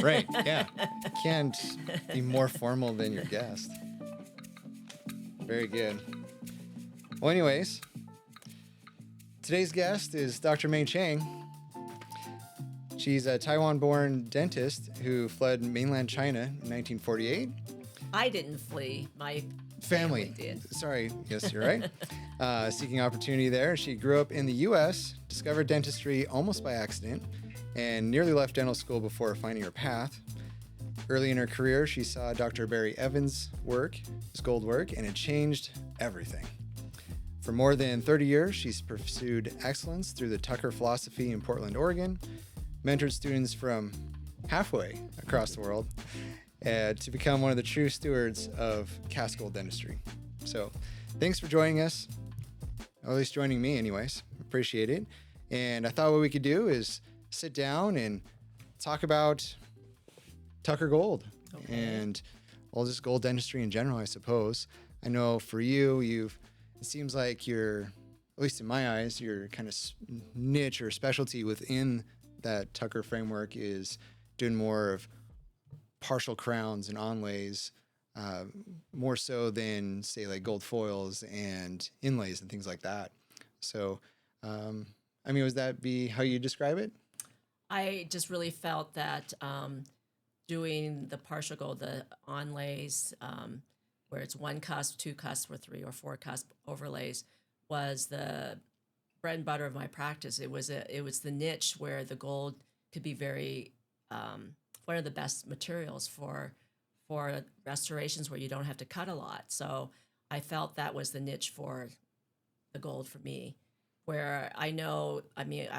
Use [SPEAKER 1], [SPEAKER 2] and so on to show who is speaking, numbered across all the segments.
[SPEAKER 1] Right. Yeah. Can't be more formal than your guest. Very good. Well, anyways, today's guest is Dr. Mei Chang. She's a Taiwan-born dentist who fled mainland China in 1948.
[SPEAKER 2] I didn't flee. My
[SPEAKER 1] Family
[SPEAKER 2] did.
[SPEAKER 1] Sorry. Yes, you're right. Seeking opportunity there. She grew up in the U.S., discovered dentistry almost by accident, and nearly left dental school before finding her path. Early in her career, she saw Dr. Barry Evans' work, his gold work, and it changed everything. For more than 30 years, she's pursued excellence through the Tucker philosophy in Portland, Oregon, mentored students from halfway across the world to become one of the true stewards of cast gold dentistry. So thanks for joining us, or at least joining me anyways. Appreciate it. And I thought what we could do is sit down and talk about Tucker Gold and all this gold dentistry in general, I suppose. I know for you, it seems like you're, at least in my eyes, your kind of niche or specialty within that Tucker framework is doing more of partial crowns and onlays, more so than say like gold foils and inlays and things like that. So, would that be how you describe it?
[SPEAKER 2] I just really felt that doing the partial gold, the onlays, where it's one cusp, two cusp, or three or four cusp overlays, was the bread and butter of my practice. It was the niche where the gold could be very one of the best materials for restorations where you don't have to cut a lot. So I felt that was the niche for the gold for me. Where I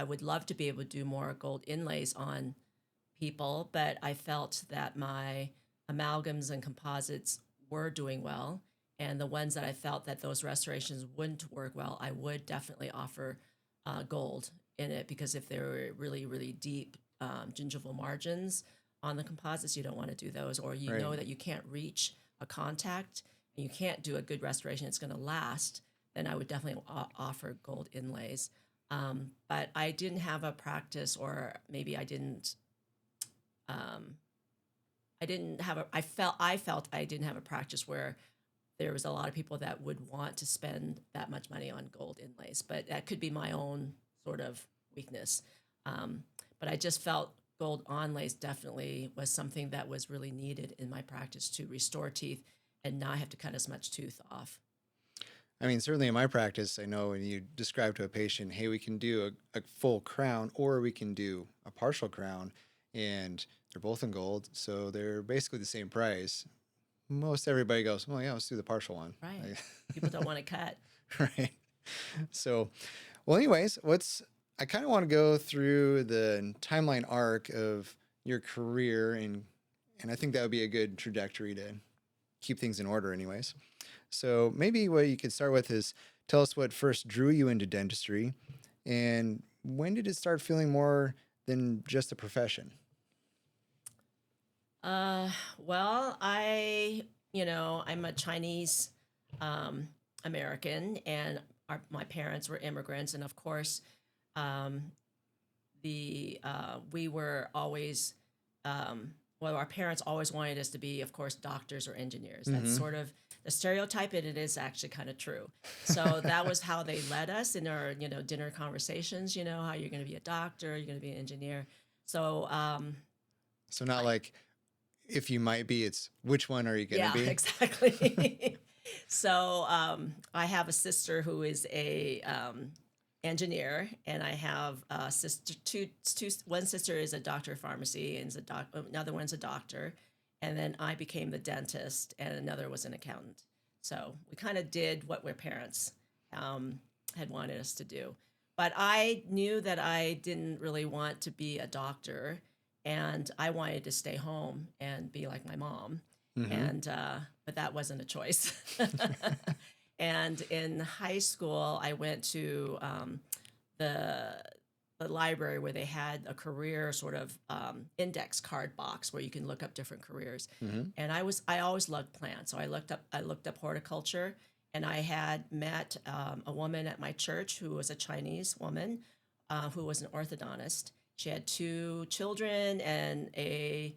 [SPEAKER 2] would love to be able to do more gold inlays on people, but I felt that my amalgams and composites were doing well, and the ones that I felt that those restorations wouldn't work well, I would definitely offer gold in it, because if they were really, really deep gingival margins on the composites, you don't want to do those, or you know that you can't reach a contact and you can't do a good restoration, it's going to last, then I would definitely offer gold inlays. But I didn't have a practice, or maybe I felt I didn't have a practice where there was a lot of people that would want to spend that much money on gold inlays, but that could be my own sort of weakness. But I just felt gold onlays definitely was something that was really needed in my practice to restore teeth and not have to cut as much tooth off.
[SPEAKER 1] I mean, certainly in my practice, I know when you describe to a patient, hey, we can do a full crown or we can do a partial crown, and they're both in gold, so they're basically the same price. Most everybody goes, well, yeah, let's do the partial one.
[SPEAKER 2] Right. People don't want to cut.
[SPEAKER 1] Right. So, well, anyways, I kind of want to go through the timeline arc of your career, and I think that would be a good trajectory to keep things in order anyways. So maybe what you could start with is tell us what first drew you into dentistry, and when did it start feeling more than just a profession?
[SPEAKER 2] Well, I'm a Chinese American, and my parents were immigrants, and of course, we were always our parents always wanted us to be, of course, doctors or engineers. That's sort of the stereotype, and it is actually kind of true. So that was how they led us in our, dinner conversations, how you're going to be a doctor, you're going to be an engineer. So,
[SPEAKER 1] so not like if you might be, it's which one are you going to be?
[SPEAKER 2] Yeah, exactly. So I have a sister who is a engineer, and I have a sister. One sister is a doctor of pharmacy, and another one's a doctor, and then I became the dentist, and another was an accountant. So we kind of did what our parents had wanted us to do, but I knew that I didn't really want to be a doctor, and I wanted to stay home and be like my mom, and but that wasn't a choice. And in high school, I went to the library where they had a career sort of index card box where you can look up different careers. And I always loved plants, so I looked up horticulture, and I had met a woman at my church who was a Chinese woman who was an orthodontist, She had 2 children and a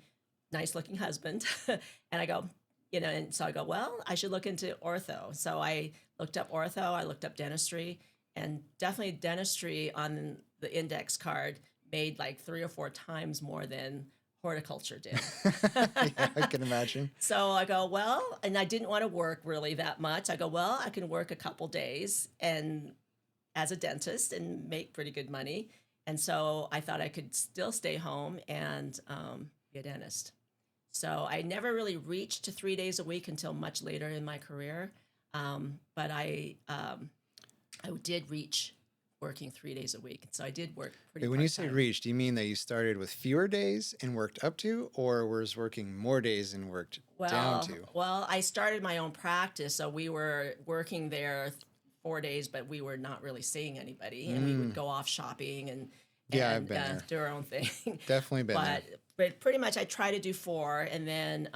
[SPEAKER 2] nice looking husband. And I go, and so I go, well, I should look into ortho. So I looked up ortho, I looked up dentistry, and definitely dentistry on the index card made like 3 or 4 times more than horticulture did.
[SPEAKER 1] Yeah, I can imagine.
[SPEAKER 2] So I go, well, and I didn't want to work really that much. I go, well, I can work a couple days and as a dentist and make pretty good money. And so I thought I could still stay home and be a dentist. So I never really reached to 3 days a week until much later in my career. But I did reach working 3 days a week. So I did work pretty
[SPEAKER 1] When you say
[SPEAKER 2] part-time.
[SPEAKER 1] reached, do you mean that you started with fewer days and worked up to, or was working more days and worked down to?
[SPEAKER 2] Well, I started my own practice, so we were working there 4 days, but we were not really seeing anybody, and we would go off shopping and
[SPEAKER 1] Yeah, I've been there.
[SPEAKER 2] do our own thing.
[SPEAKER 1] Definitely been there.
[SPEAKER 2] But pretty much I try to do 4, and then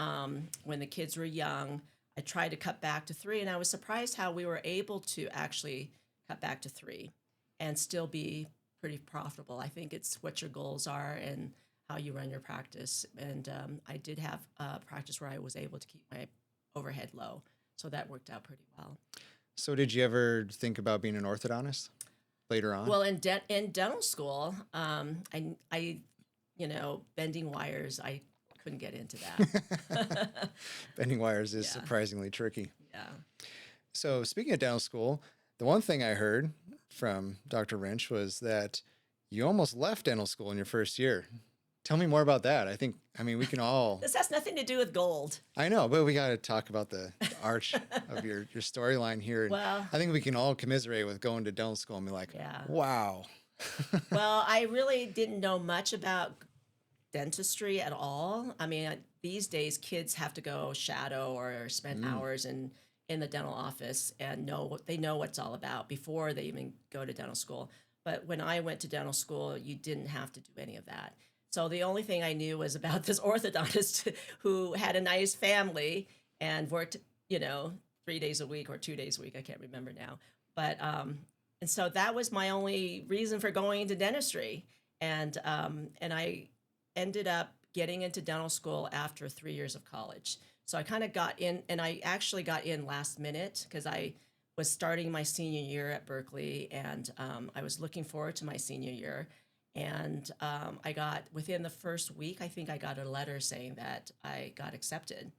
[SPEAKER 2] when the kids were young, I tried to cut back to 3, and I was surprised how we were able to actually cut back to 3 and still be pretty profitable. I think it's what your goals are and how you run your practice. And I did have a practice where I was able to keep my overhead low, so that worked out pretty well.
[SPEAKER 1] So did you ever think about being an orthodontist later on?
[SPEAKER 2] Well, in dental school, I bending wires, I couldn't get into that.
[SPEAKER 1] Bending wires is
[SPEAKER 2] Yeah.
[SPEAKER 1] surprisingly tricky.
[SPEAKER 2] Yeah.
[SPEAKER 1] So speaking of dental school, the one thing I heard from Dr. Wrench was that you almost left dental school in your first year. Tell me more about that. I mean, we can all,
[SPEAKER 2] This has nothing to do with gold.
[SPEAKER 1] I know, but we got to talk about the arch of your storyline here. And
[SPEAKER 2] Well-
[SPEAKER 1] I think we can all commiserate with going to dental school and be like,
[SPEAKER 2] Yeah.
[SPEAKER 1] wow.
[SPEAKER 2] Well, I really didn't know much about dentistry at all. I mean, these days kids have to go shadow or spend hours in the dental office and they know what it's all about before they even go to dental school. But when I went to dental school, you didn't have to do any of that. So the only thing I knew was about this orthodontist who had a nice family and worked, 3 days a week or 2 days a week. I can't remember now. But and so that was my only reason for going into dentistry. And I ended up getting into dental school after 3 years of college. So I kind of got in, and I actually got in last minute because I was starting my senior year at Berkeley, and I was looking forward to my senior year. And I got, within the first week, I think I got a letter saying that I got accepted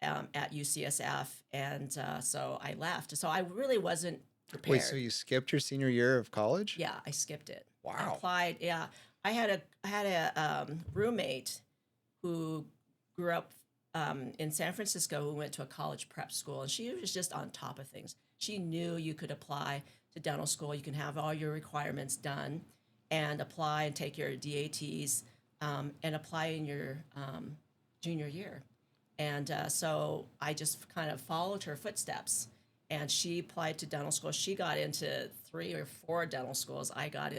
[SPEAKER 2] at UCSF. And so I left. So I really wasn't prepared.
[SPEAKER 1] Wait, so you skipped your senior year of college?
[SPEAKER 2] Yeah, I skipped it.
[SPEAKER 1] Wow.
[SPEAKER 2] I applied. Yeah, I had a roommate who grew up in San Francisco who went to a college prep school, and she was just on top of things. She knew you could apply to dental school. You can have all your requirements done and apply and take your DATs and apply in your junior year. And so I just kind of followed her footsteps. And she applied to dental school. She got into 3 or 4 dental schools. I got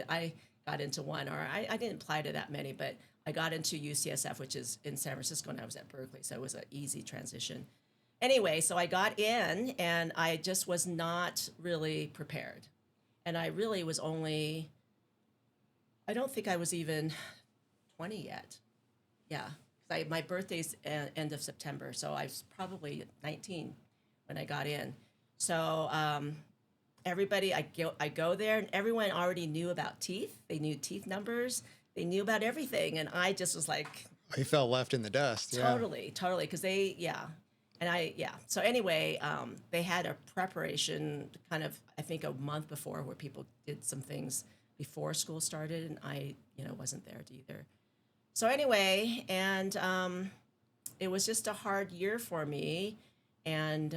[SPEAKER 2] into one, or I didn't apply to that many, but I got into UCSF, which is in San Francisco, and I was at Berkeley, so it was an easy transition. Anyway, so I got in, and I just was not really prepared. And I really was only, I don't think I was even 20 yet. Yeah, my birthday's end of September, so I was probably 19 when I got in. So everybody, I go there, and everyone already knew about teeth. They knew teeth numbers. They knew about everything, and I just was like,
[SPEAKER 1] You felt left in the dust. Yeah.
[SPEAKER 2] totally, because So anyway, they had a preparation kind of, I think, a month before where people did some things before school started, and I, wasn't there either. So anyway, and it was just a hard year for me, and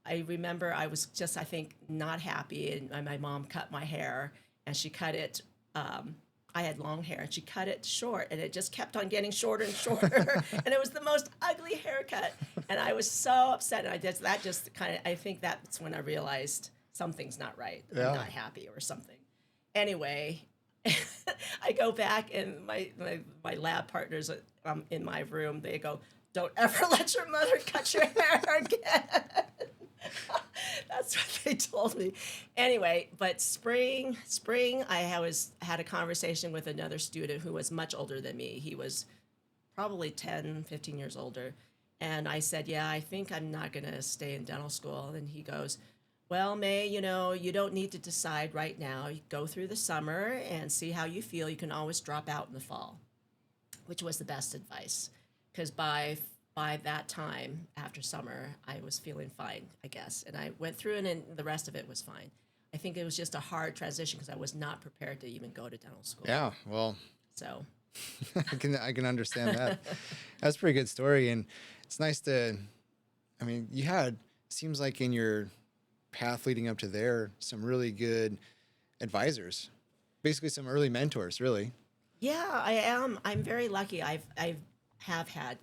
[SPEAKER 2] I remember I was just, I think, not happy, and my mom cut my hair, and she cut it. I had long hair, and she cut it short, and it just kept on getting shorter and shorter, and it was the most ugly haircut, and I was so upset. And I think that's when I realized something's not right.
[SPEAKER 1] Yeah.
[SPEAKER 2] I'm not happy or something. Anyway, I go back, and my lab partners in my room, they go, "Don't ever let your mother cut your hair again." That's what they told me. Anyway, but spring, had a conversation with another student who was much older than me. He was probably 10, 15 years older. And I said, yeah, I think I'm not going to stay in dental school. And he goes, well, May, you don't need to decide right now. You go through the summer and see how you feel. You can always drop out in the fall, which was the best advice. Because by that time, after summer, I was feeling fine, I guess. And I went through it, and the rest of it was fine. I think it was just a hard transition because I was not prepared to even go to dental school.
[SPEAKER 1] Yeah, well,
[SPEAKER 2] so
[SPEAKER 1] I can understand that. That's a pretty good story, and it's nice to. I mean, you had seems like in your path leading up to there some really good advisors, basically some early mentors, really.
[SPEAKER 2] yeah, I am. I'm very lucky. I have had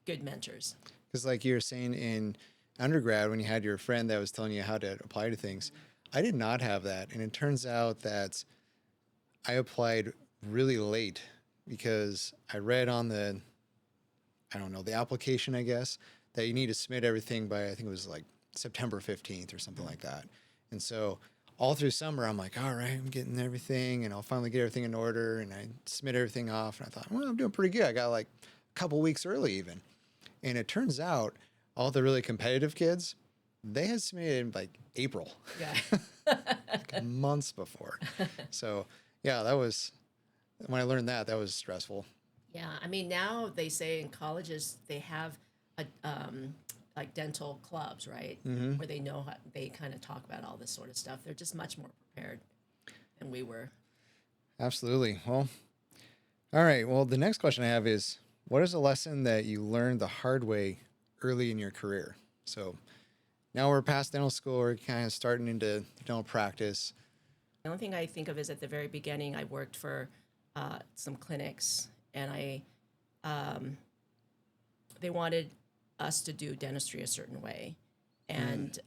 [SPEAKER 2] good mentors.
[SPEAKER 1] Because, like you were saying in undergrad, when you had your friend that was telling you how to apply to things, I did not have that. And it turns out that I applied really late because I read on I don't know, the application, I guess, that you need to submit everything by, I think it was like September 15th or something like that. And so all through summer, I'm like, all right, I'm getting everything and I'll finally get everything in order. And I submit everything off. And I thought, well, I'm doing pretty good. I got like a couple weeks early even. And it turns out all the really competitive kids, they had submitted in like April,
[SPEAKER 2] Yeah.
[SPEAKER 1] like months before. So yeah, that was, when I learned that was stressful.
[SPEAKER 2] Yeah, I mean now they say in colleges they have like dental clubs, right?
[SPEAKER 1] Mm-hmm.
[SPEAKER 2] Where they know they kind of talk about all this sort of stuff. They're just much more prepared than we were.
[SPEAKER 1] Absolutely. Well, all right. Well, the next question I have is, what is a lesson that you learned the hard way early in your career? So now we're past dental school, we're kind of starting into dental practice.
[SPEAKER 2] The only thing I think of is at the very beginning, I worked for some clinics, and they wanted us to do dentistry a certain way, and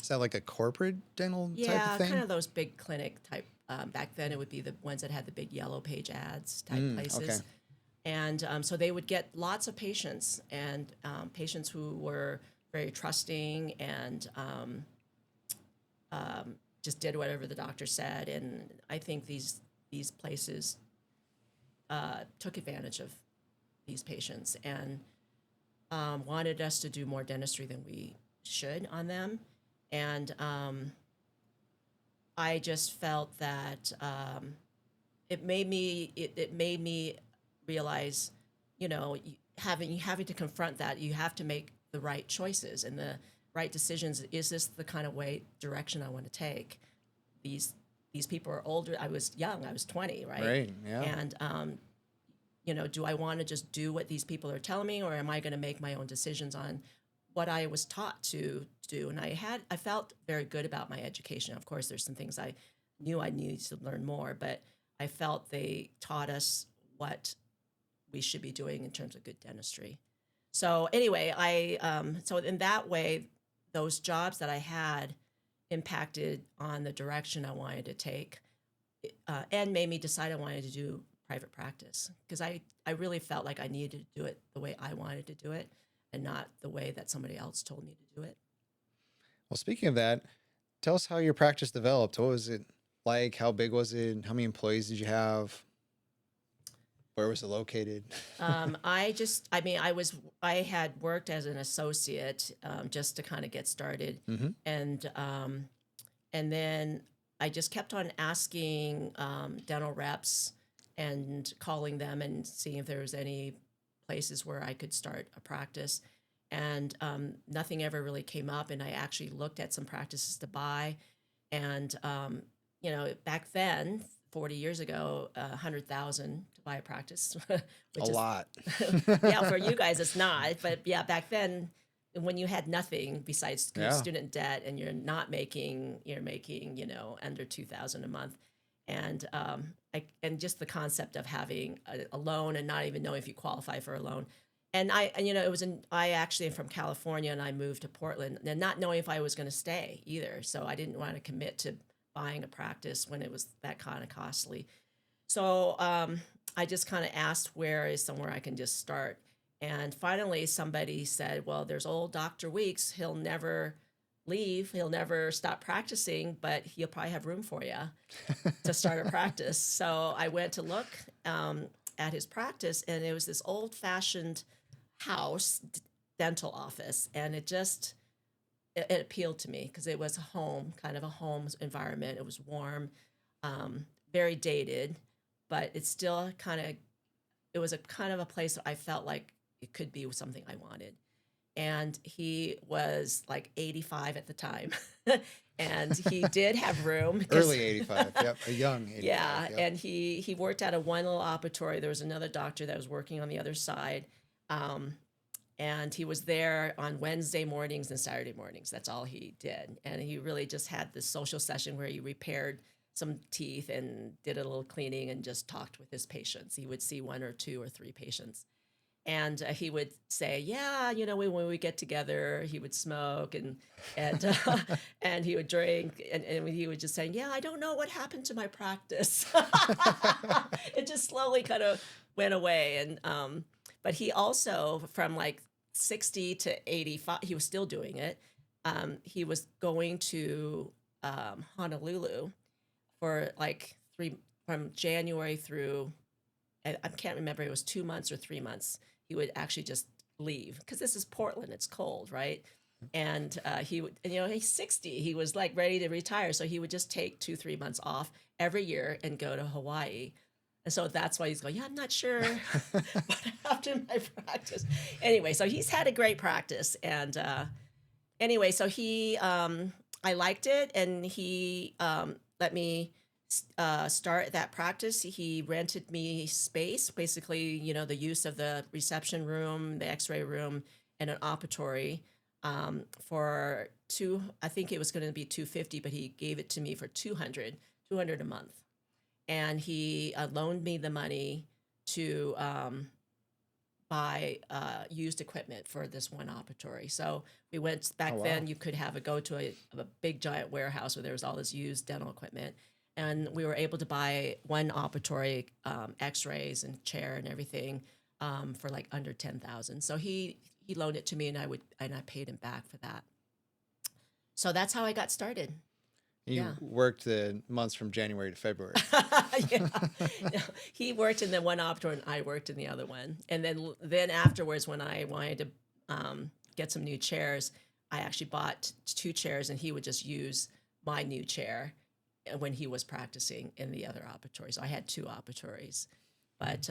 [SPEAKER 1] Is that like a corporate dental type
[SPEAKER 2] yeah,
[SPEAKER 1] of thing?
[SPEAKER 2] kind of those big clinic type. Back then, it would be the ones that had the big yellow page ads type places.
[SPEAKER 1] Okay.
[SPEAKER 2] And so they would get lots of patients, and patients who were very trusting and just did whatever the doctor said. And I think these places took advantage of these patients and wanted us to do more dentistry than we should on them. And I just felt that it made me realize, having to confront that, you have to make the right choices and the right decisions. Is this the kind of direction I want to take? These people are older. I was young. I was 20, right?
[SPEAKER 1] Right. Yeah.
[SPEAKER 2] And do I want to just do what these people are telling me, or am I going to make my own decisions on what I was taught to do? And I felt very good about my education. Of course, there's some things I knew I needed to learn more, but I felt they taught us what we should be doing in terms of good dentistry. So anyway, so in that way, those jobs that I had impacted on the direction I wanted to take, and made me decide I wanted to do private practice, because I really felt like I needed to do it the way I wanted to do it and not the way that somebody else told me to do it.
[SPEAKER 1] Well, speaking of that, tell us how your practice developed. What was it like? How big was it? How many employees did you have? Where was it located?
[SPEAKER 2] I had worked as an associate just to kind of get started,
[SPEAKER 1] Mm-hmm.
[SPEAKER 2] and then I just kept on asking dental reps and calling them and seeing if there was any places where I could start a practice, and nothing ever really came up. And I actually looked at some practices to buy, and back then, 40 years ago, 100,000 to buy a practice, which
[SPEAKER 1] A
[SPEAKER 2] is
[SPEAKER 1] lot.
[SPEAKER 2] yeah, for you guys it's not, but yeah, back then when you had nothing besides
[SPEAKER 1] Yeah.
[SPEAKER 2] student debt and you're making under 2,000 a month, and and just the concept of having a loan and not even knowing if you qualify for a loan. And I actually am from California, and I moved to Portland and not knowing if I was going to stay either, so I didn't want to commit to buying a practice when it was that kind of costly. So I just kind of asked where is somewhere I can just start. And finally, somebody said, well, there's old Dr. Weeks. He'll never leave. He'll never stop practicing, but he'll probably have room for you to start a practice. So I went to look at his practice, and it was this old-fashioned house dental office, and it appealed to me because it was a home, kind of a home environment. It was warm, very dated, but it still it was a kind of a place that I felt like it could be something I wanted. And he was like 85 at the time. And he did have room.
[SPEAKER 1] Early 85, yep, a young 85.
[SPEAKER 2] Yeah,
[SPEAKER 1] yep.
[SPEAKER 2] and he worked out of one little operatory. There was another doctor that was working on the other side. And he was there on Wednesday mornings and Saturday mornings. That's all he did. And he really just had this social session where he repaired some teeth and did a little cleaning and just talked with his patients. He would see 1 or 2 or 3 patients. And he would say, yeah, when we get together, he would smoke and and he would drink, and he would just say, yeah, I don't know what happened to my practice. It just slowly kind of went away. And but he also, from like 60 to 85, he was still doing it. He was going to Honolulu for like from January through, I can't remember, it was 2 months or 3 months. He would actually just leave because this is Portland, it's cold, right? And he would, he's 60, he was like ready to retire, so he would just take 2-3 months off every year and go to Hawaii. And so that's why he's going, yeah, I'm not sure what happened to my practice. Anyway, so he's had a great practice. And anyway, so I liked it, and he let me start that practice. He rented me space, basically, the use of the reception room, the x-ray room, and an operatory for I think it was going to be $250, but he gave it to me for $200 a month. And he loaned me the money to buy used equipment for this one operatory. So we went back.
[SPEAKER 1] Oh, wow.
[SPEAKER 2] Then you could go to a big giant warehouse where there was all this used dental equipment. And we were able to buy one operatory, x-rays and chair and everything for like under $10,000. So he loaned it to me, and I paid him back for that. So that's how I got started.
[SPEAKER 1] You worked the months from January to February.
[SPEAKER 2] Yeah. He worked in the one operatory, and I worked in the other one. And then afterwards, when I wanted to get some new chairs, I actually bought 2 chairs, and he would just use my new chair when he was practicing in the other operatory. So I had 2 operatories. But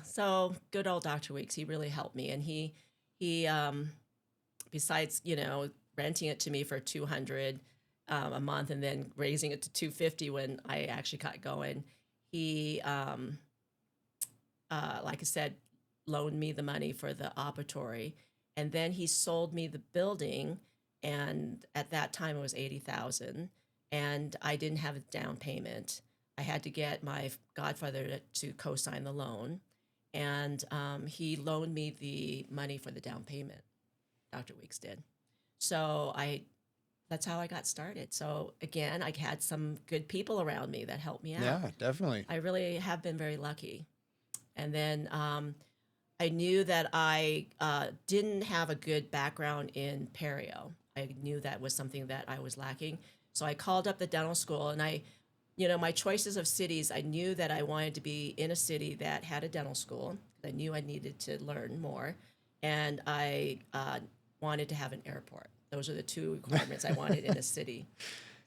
[SPEAKER 2] so good old Dr. Weeks, he really helped me. And he besides, renting it to me for $200 a month and then raising it to $250 when I actually got going, he, like I said, loaned me the money for the operatory. And then he sold me the building. And at that time it was $80,000. And I didn't have a down payment. I had to get my godfather to co-sign the loan, and he loaned me the money for the down payment. Dr. Weeks did. So that's how I got started. So again, I had some good people around me that helped me out.
[SPEAKER 1] Yeah, definitely.
[SPEAKER 2] I really have been very lucky. And then I knew that I didn't have a good background in perio. I knew that was something that I was lacking. So I called up the dental school, and my choices of cities, I knew that I wanted to be in a city that had a dental school. I knew I needed to learn more, and I wanted to have an airport. Those are the 2 requirements I wanted in a city.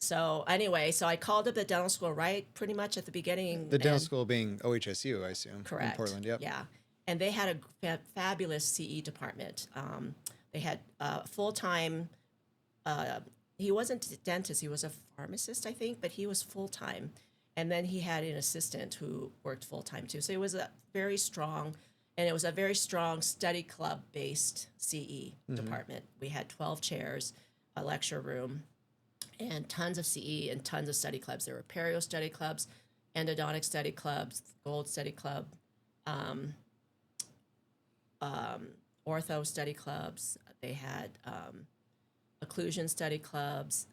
[SPEAKER 2] So anyway, I called up the dental school right pretty much at the beginning.
[SPEAKER 1] The dental school being OHSU, I assume.
[SPEAKER 2] Correct.
[SPEAKER 1] In Portland, yep.
[SPEAKER 2] Yeah. And they had a fabulous CE department. They had full-time, he wasn't a dentist, he was a pharmacist, I think, but he was full-time. And then he had an assistant who worked full-time too. So it was a very strong study club-based CE department. We had 12 chairs, a lecture room, and tons of CE and tons of study clubs. There were perio study clubs, endodontic study clubs, gold study club, ortho study clubs. They had occlusion study clubs.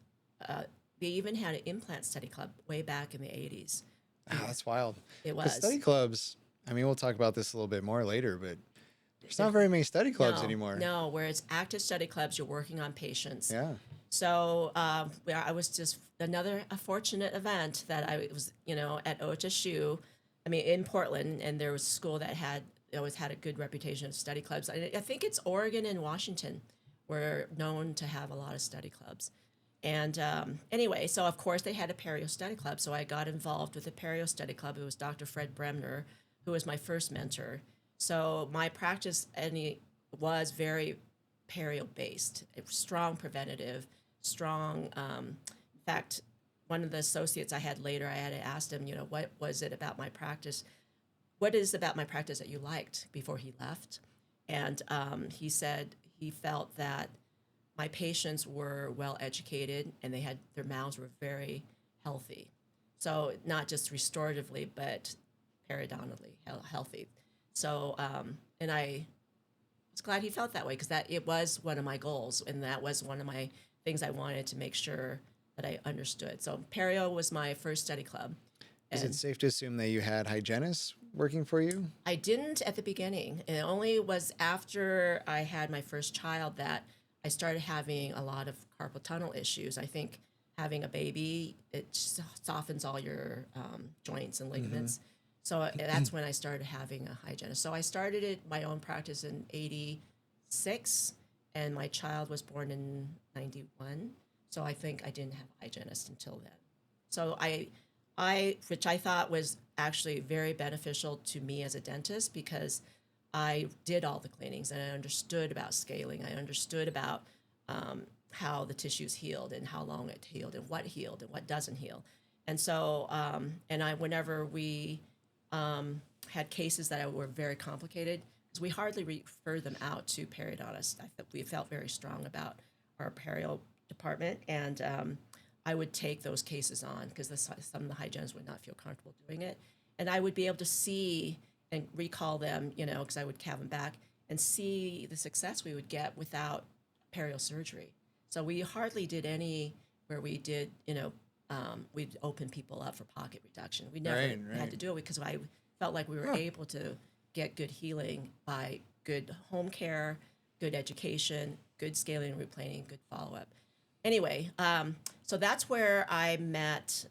[SPEAKER 2] They even had an implant study club way back in the 80s.
[SPEAKER 1] Oh, that's wild.
[SPEAKER 2] It was.
[SPEAKER 1] The study clubs, I mean, we'll talk about this a little bit more later, but There's not very many study clubs
[SPEAKER 2] no,
[SPEAKER 1] anymore.
[SPEAKER 2] no, where it's active study clubs, you're working on patients.
[SPEAKER 1] Yeah.
[SPEAKER 2] So I was just a fortunate event that I was, at OHSU, I mean, in Portland, and there was a school that always had a good reputation of study clubs. I think it's Oregon and Washington were known to have a lot of study clubs. And anyway, so of course they had a perio study club. So I got involved with the perio study club. It was Dr. Fred Bremner, who was my first mentor. So my practice was very perio based, strong preventative, strong. In fact, one of the associates I had later, I had asked him, what was it about my practice? What is about my practice that you liked before he left? And he said he felt that my patients were well educated and their mouths were very healthy. So not just restoratively, but periodontally healthy. So, and I was glad he felt that way because it was one of my goals, and that was one of my things I wanted to make sure that I understood. So perio was my first study club.
[SPEAKER 1] Is it safe to assume that you had hygienists working for you?
[SPEAKER 2] I didn't at the beginning. It only was after I had my first child that I started having a lot of carpal tunnel issues. I think having a baby, it softens all your joints and ligaments. So that's when I started having a hygienist. So I started my own practice in 86, and my child was born in 91. So I think I didn't have a hygienist until then. So which I thought was actually very beneficial to me as a dentist because I did all the cleanings and I understood about scaling. I understood about how the tissues healed and how long it healed and what doesn't heal. And so, whenever we had cases that were very complicated, because we hardly refer them out to periodontists. We felt very strong about our perio department, and I would take those cases on because some of the hygienists would not feel comfortable doing it. And I would be able to see and recall them, because I would have them back and see the success we would get without perio surgery. So we hardly did any where we did, we'd open people up for pocket reduction. We never had to do it because I felt like we were able to get good healing by good home care, good education, good scaling and replaning, good follow-up. Anyway, so that's where I met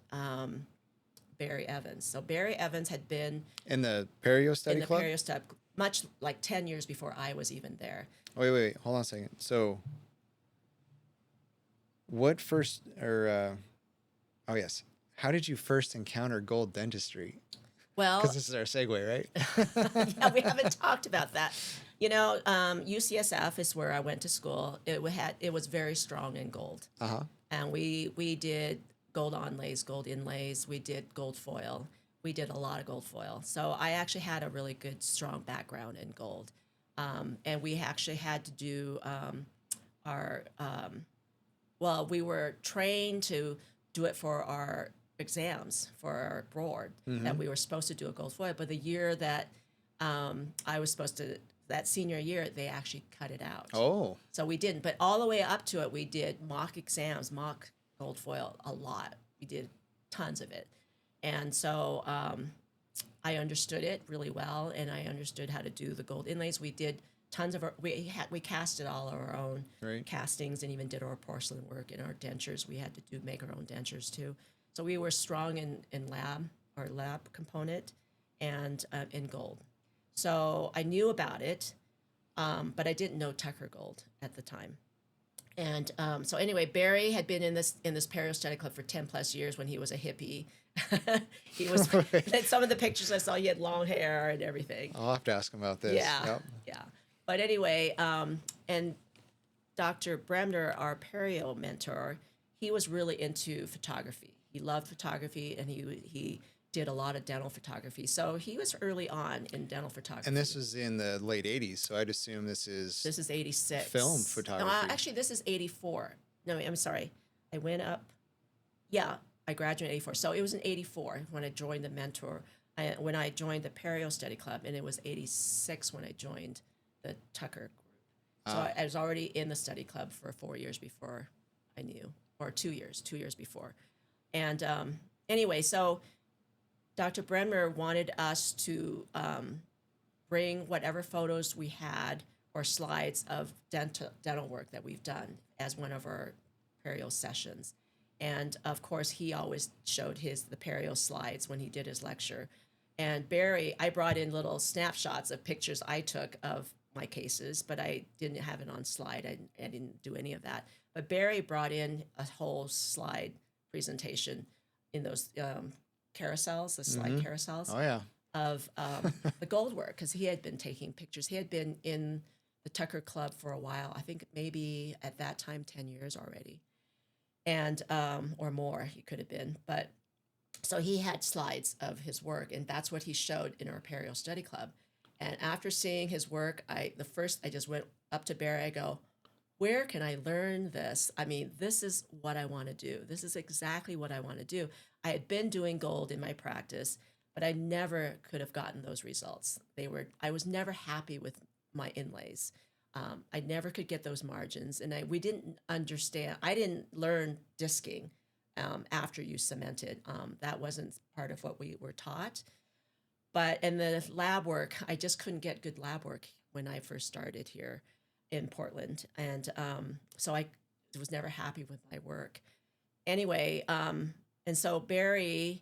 [SPEAKER 2] Barry Evans. So Barry Evans had been
[SPEAKER 1] in the perio study club?
[SPEAKER 2] Perio study, much like 10 years before I was even there.
[SPEAKER 1] Wait. Hold on a second. So what first, how did you first encounter gold dentistry?
[SPEAKER 2] Well,
[SPEAKER 1] because this is our segue, right?
[SPEAKER 2] Yeah, we haven't talked about that. UCSF is where I went to school. It was very strong in gold. And we did gold onlays, gold inlays. We did gold foil. We did a lot of gold foil. So I actually had a really good, strong background in gold. And we actually had to do we were trained to do it for our exams for our board, that we were supposed to do a gold foil. But the year that I was supposed to, that senior year, they actually cut it out.
[SPEAKER 1] Oh.
[SPEAKER 2] So we didn't. But all the way up to it, we did mock exams, mock gold foil a lot. We did tons of it. And so I understood it really well, and I understood how to do the gold inlays. We did tons of we casted all of our own castings, and even did our porcelain work and our dentures. We had to make our own dentures too. So we were strong in our lab component, and in gold. So I knew about it, but I didn't know Tucker Gold at the time. And so anyway, Barry had been in this perio study club for 10 plus years when he was a hippie. He was some of the pictures I saw, he had long hair and everything.
[SPEAKER 1] I'll have to ask him about this.
[SPEAKER 2] Yeah. But anyway, and Dr. Bremner, our perio mentor, he was really into photography. He loved photography, and he did a lot of dental photography. So he was early on in dental photography.
[SPEAKER 1] And this was in the late 80s, so I'd assume this is
[SPEAKER 2] 86.
[SPEAKER 1] Film photography.
[SPEAKER 2] No, actually, this is 84. No, I'm sorry. I went up. Yeah, I graduated in 84. So it was in 84 when I joined the mentor, when I joined the perio study club, and it was 86 when I joined the Tucker group. So I was already in the study club for 4 years before I knew, or 2 years before. And anyway, so Dr. Bremner wanted us to bring whatever photos we had or slides of dental work that we've done as one of our perio sessions. And of course, he always showed the perio slides when he did his lecture. And Barry, I brought in little snapshots of pictures I took of my cases, but I didn't have it on slide. I didn't do any of that. But Barry brought in a whole slide presentation in those carousels, the slide carousels
[SPEAKER 1] Oh yeah.
[SPEAKER 2] of the gold work, because he had been taking pictures. He had been in the Tucker Club for a while. I think maybe at that time 10 years already, and or more. He could have been, but so he had slides of his work, and that's what he showed in our perio study club. And after seeing his work, I just went up to Barry. I go, where can I learn this? I mean, this is what I want to do. This is exactly what I want to do. I had been doing gold in my practice, but I never could have gotten those results. I was never happy with my inlays. I never could get those margins, and we didn't understand. I didn't learn disking after you cemented. That wasn't part of what we were taught. But in the lab work, I just couldn't get good lab work when I first started here in Portland, and so I was never happy with my work. Anyway, and so Barry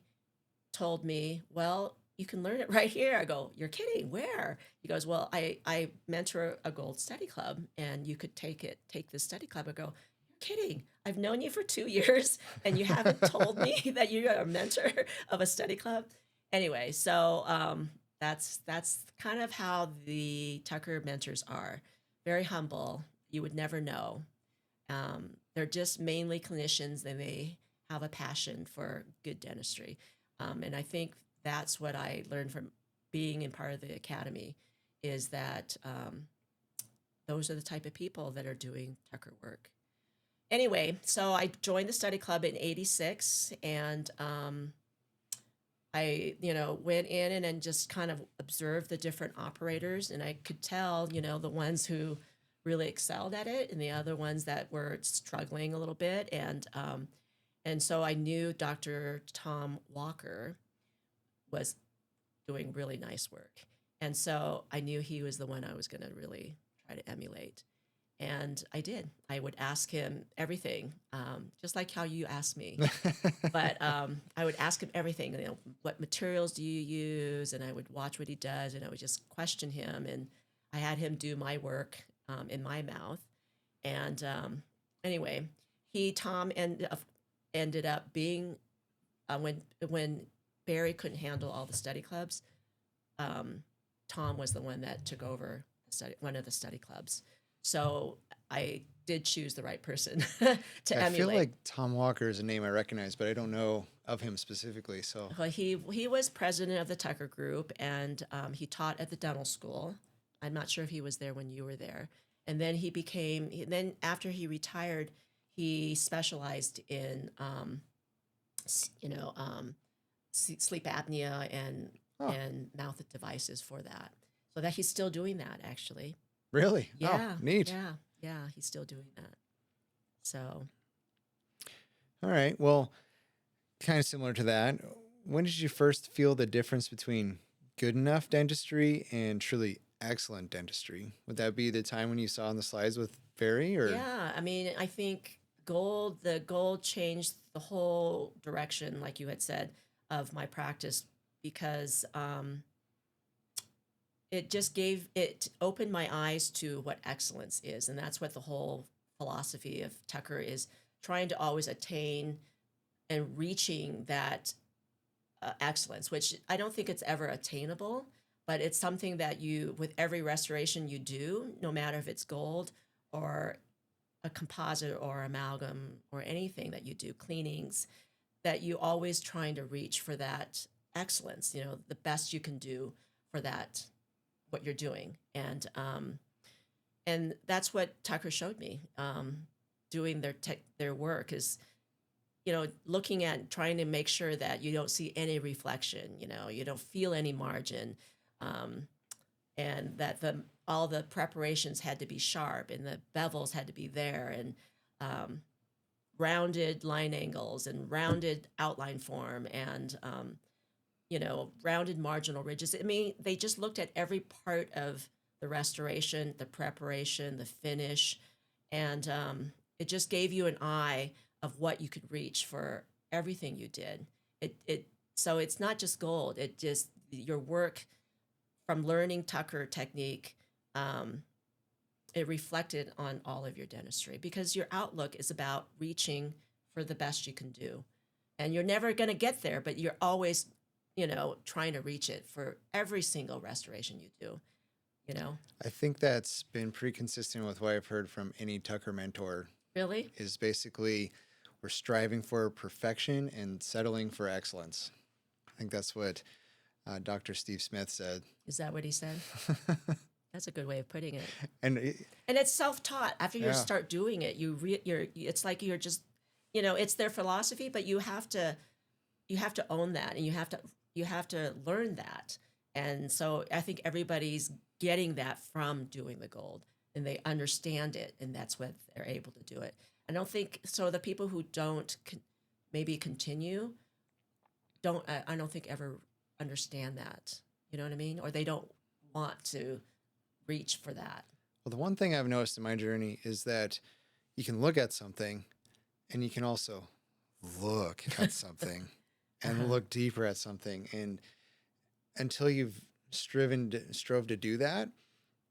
[SPEAKER 2] told me, well, you can learn it right here. I go, you're kidding, where? He goes, well, I mentor a gold study club, and you could take this study club. I go, you're kidding. I've known you for 2 years, and you haven't told me that you're a mentor of a study club. Anyway, so that's kind of how the Tucker mentors are. Very humble. You would never know. They're just mainly clinicians, and they have a passion for good dentistry. And I think that's what I learned from being in part of the academy, is that those are the type of people that are doing Tucker work. Anyway, so I joined the study club in '86, and I, went in and then just kind of observed the different operators, and I could tell, the ones who really excelled at it and the other ones that were struggling a little bit. And so I knew Dr. Tom Walker was doing really nice work. And so I knew he was the one I was going to really try to emulate. And I did. I would ask him everything, just like how you asked me. But I would ask him everything. What materials do you use? And I would watch what he does, and I would just question him. And I had him do my work in my mouth. And anyway, Tom ended up being when Barry couldn't handle all the study clubs. Tom was the one that took over one of the study clubs. So I did choose the right person to emulate.
[SPEAKER 1] I feel like Tom Walker is a name I recognize, but I don't know of him specifically. So
[SPEAKER 2] well, he was president of the Tucker Group, and he taught at the dental school. I'm not sure if he was there when you were there. And then then after he retired, he specialized in, sleep apnea and mouth devices for that. So that he's still doing that, actually.
[SPEAKER 1] Really?
[SPEAKER 2] Yeah.
[SPEAKER 1] Oh, neat.
[SPEAKER 2] Yeah, he's still doing that. So.
[SPEAKER 1] All right. Well, kind of similar to that. When did you first feel the difference between good enough dentistry and truly excellent dentistry? Would that be the time when you saw on the slides with Barry? Or
[SPEAKER 2] Yeah, I mean, I think the gold changed the whole direction, like you had said, of my practice, because it opened my eyes to what excellence is. And that's what the whole philosophy of Tucker is, trying to always attain and reaching that excellence, which I don't think it's ever attainable, but it's something that with every restoration you do, no matter if it's gold or a composite or amalgam or anything that you do, cleanings, that you always trying to reach for that excellence, the best you can do for that, what you're doing. And that's what Tucker showed me, doing their work is, looking at trying to make sure that you don't see any reflection, you don't feel any margin, and that all the preparations had to be sharp, and the bevels had to be there, and rounded line angles and rounded outline form, and rounded marginal ridges. I mean, they just looked at every part of the restoration, the preparation, the finish, and it just gave you an eye of what you could reach for everything you did. So it's not just gold. It just your work from learning Tucker technique. It reflected on all of your dentistry because your outlook is about reaching for the best you can do, and you're never going to get there, but you're always trying to reach it for every single restoration you do,
[SPEAKER 1] I think that's been pretty consistent with what I've heard from any Tucker mentor.
[SPEAKER 2] Really?
[SPEAKER 1] Is basically we're striving for perfection and settling for excellence. I think that's what Dr. Steve Smith said.
[SPEAKER 2] Is that what he said? That's a good way of putting it.
[SPEAKER 1] And
[SPEAKER 2] it's self-taught. After you
[SPEAKER 1] Yeah.
[SPEAKER 2] start doing it, it's like you're just, it's their philosophy, but you have to own that, and you have to learn that. And so I think everybody's getting that from doing the gold, and they understand it, and that's what they're able to do it. I don't think so. The people who don't maybe continue I don't think ever understand that. You know what I mean? Or they don't want to reach for that.
[SPEAKER 1] well, the one thing I've noticed in my journey is that you can look at something and you can also look at something and look deeper at something. And until you've strove to do that,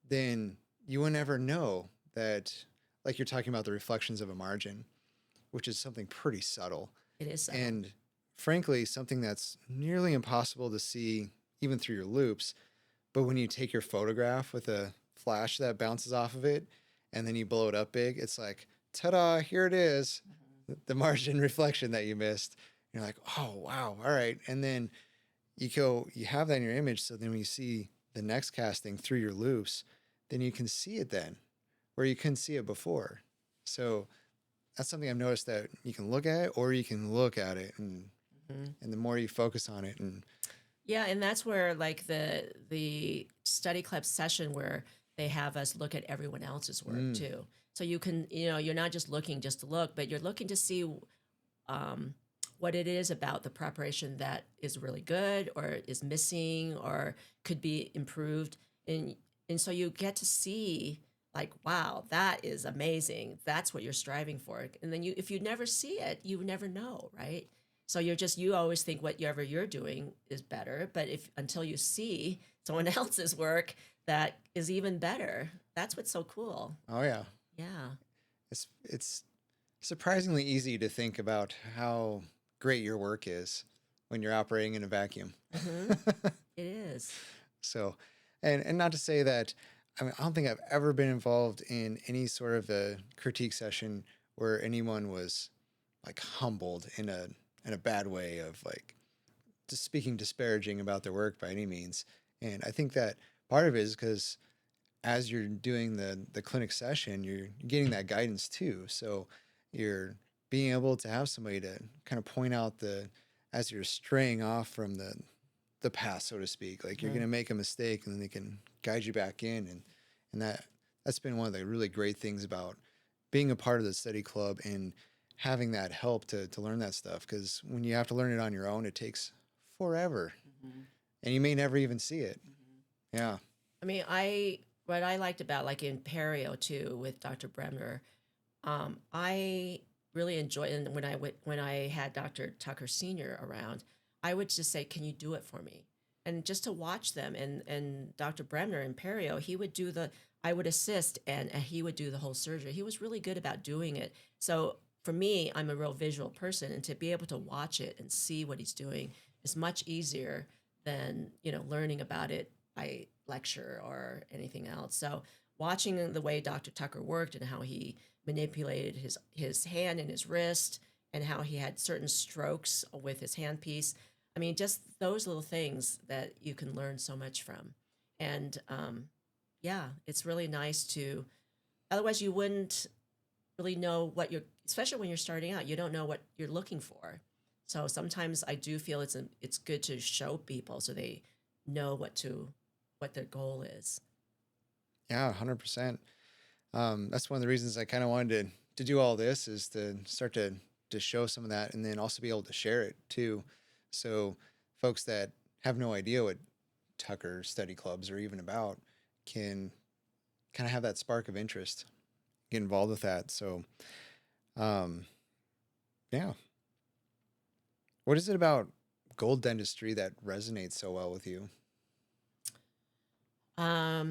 [SPEAKER 1] then you will never know that, like you're talking about the reflections of a margin, which is something pretty subtle.
[SPEAKER 2] It is.
[SPEAKER 1] And frankly, something that's nearly impossible to see even through your loops. But when you take your photograph with a flash that bounces off of it and then you blow it up big, it's like, ta-da, here it is, the margin reflection that you missed. You're like, oh, wow, all right. And then you have that in your image. So then when you see the next casting through your loops, then you can see it then where you couldn't see it before. So that's something I've noticed, that you can look at it or you can look at it. And the more you focus on it.
[SPEAKER 2] Yeah, and that's where like the study club session where they have us look at everyone else's work too. So you can, you're not just looking just to look, but you're looking to see what it is about the preparation that is really good or is missing or could be improved. And so you get to see like, wow, that is amazing. That's what you're striving for. And then if you never see it, you never know, right? So you always think whatever you're doing is better, but until you see someone else's work that is even better, that's what's so cool.
[SPEAKER 1] Oh yeah.
[SPEAKER 2] Yeah.
[SPEAKER 1] It's surprisingly easy to think about how great your work is when you're operating in a vacuum.
[SPEAKER 2] It is.
[SPEAKER 1] So, and not to say that, I mean, I don't think I've ever been involved in any sort of a critique session where anyone was like humbled in a bad way of like just speaking disparaging about their work by any means. And I think that part of it is because as you're doing the clinic session, you're getting that guidance too. So you're being able to have somebody to kind of point out as you're straying off from the path, so to speak, like you're going to make a mistake and then they can guide you back in. And that's been one of the really great things about being a part of the study club and having that help to learn that stuff. Because when you have to learn it on your own, it takes forever and you may never even see it. Yeah.
[SPEAKER 2] I mean, what I liked about like in Perio too with Dr. Bremner, I really enjoyed, and when I had Dr. Tucker Sr. around, I would just say, "Can you do it for me?" And just to watch them, and Dr. Bremner in Perio, I would assist, and he would do the whole surgery. He was really good about doing it. So for me, I'm a real visual person, and to be able to watch it and see what he's doing is much easier than learning about it by lecture or anything else. So watching the way Dr. Tucker worked and how he manipulated his hand and his wrist and how he had certain strokes with his handpiece. I mean, just those little things that you can learn so much from. And yeah, it's really nice to, otherwise you wouldn't really know especially when you're starting out, you don't know what you're looking for. So sometimes I do feel it's good to show people so they know what their goal is.
[SPEAKER 1] Yeah, 100%. That's one of the reasons I kind of wanted to do all this, is to start to show some of that and then also be able to share it too. So folks that have no idea what Tucker study clubs are even about can kind of have that spark of interest, get involved with that. So, yeah. What is it about gold dentistry that resonates so well with you?
[SPEAKER 2] I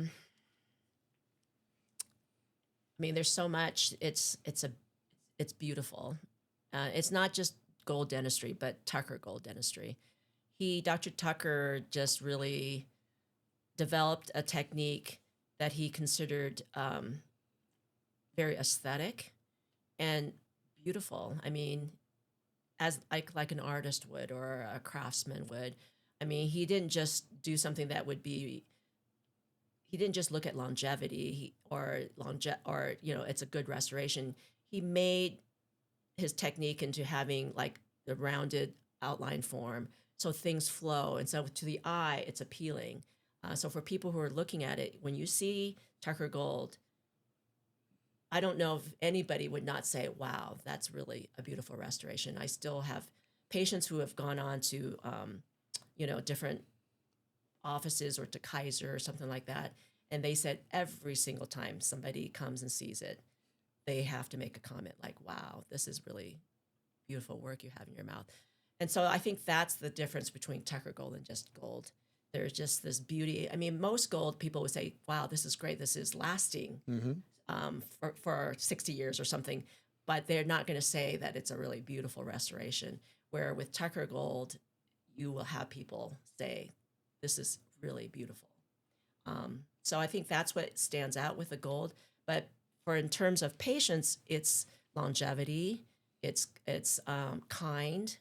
[SPEAKER 2] mean, there's so much. It's beautiful. It's not just gold dentistry, but Tucker gold dentistry. Dr. Tucker, just really developed a technique that he considered very aesthetic and beautiful. I mean, as like an artist would or a craftsman would. I mean, he didn't just do something that would be. He didn't just look at longevity or it's a good restoration. He made his technique into having like the rounded outline form, so things flow, and so to the eye, it's appealing. So for people who are looking at it, when you see Tucker Gold, I don't know if anybody would not say, wow, that's really a beautiful restoration. I still have patients who have gone on to, different offices or to Kaiser or something like that. And they said every single time somebody comes and sees it, they have to make a comment like, wow, this is really beautiful work you have in your mouth. And so I think that's the difference between Tucker Gold and just gold. There's just this beauty. I mean, most gold people would say, wow, this is great. This is lasting for 60 years or something. But they're not going to say that it's a really beautiful restoration. Where with Tucker Gold, you will have people say, this is really beautiful. So I think that's what stands out with the gold. But in terms of patients, it's longevity, it's kind,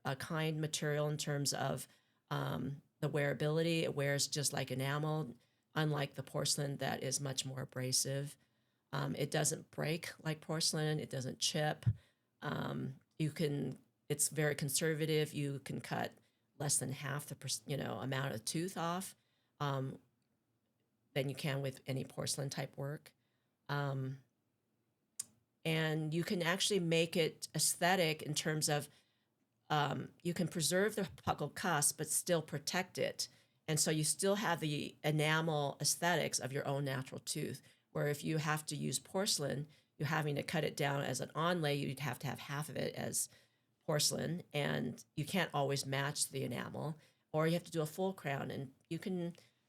[SPEAKER 2] a kind material in terms of the wearability. It wears just like enamel, unlike the porcelain that is much more abrasive. It doesn't break like porcelain. It doesn't chip. It's very conservative. You can cut less than half the amount of tooth off than you can with any porcelain type work. And you can actually make it aesthetic in terms of you can preserve the buccal cusp but still protect it. And so you still have the enamel aesthetics of your own natural tooth, where if you have to use porcelain, you're having to cut it down as an onlay, you'd have to have half of it as porcelain, and you can't always match the enamel, or you have to do a full crown. And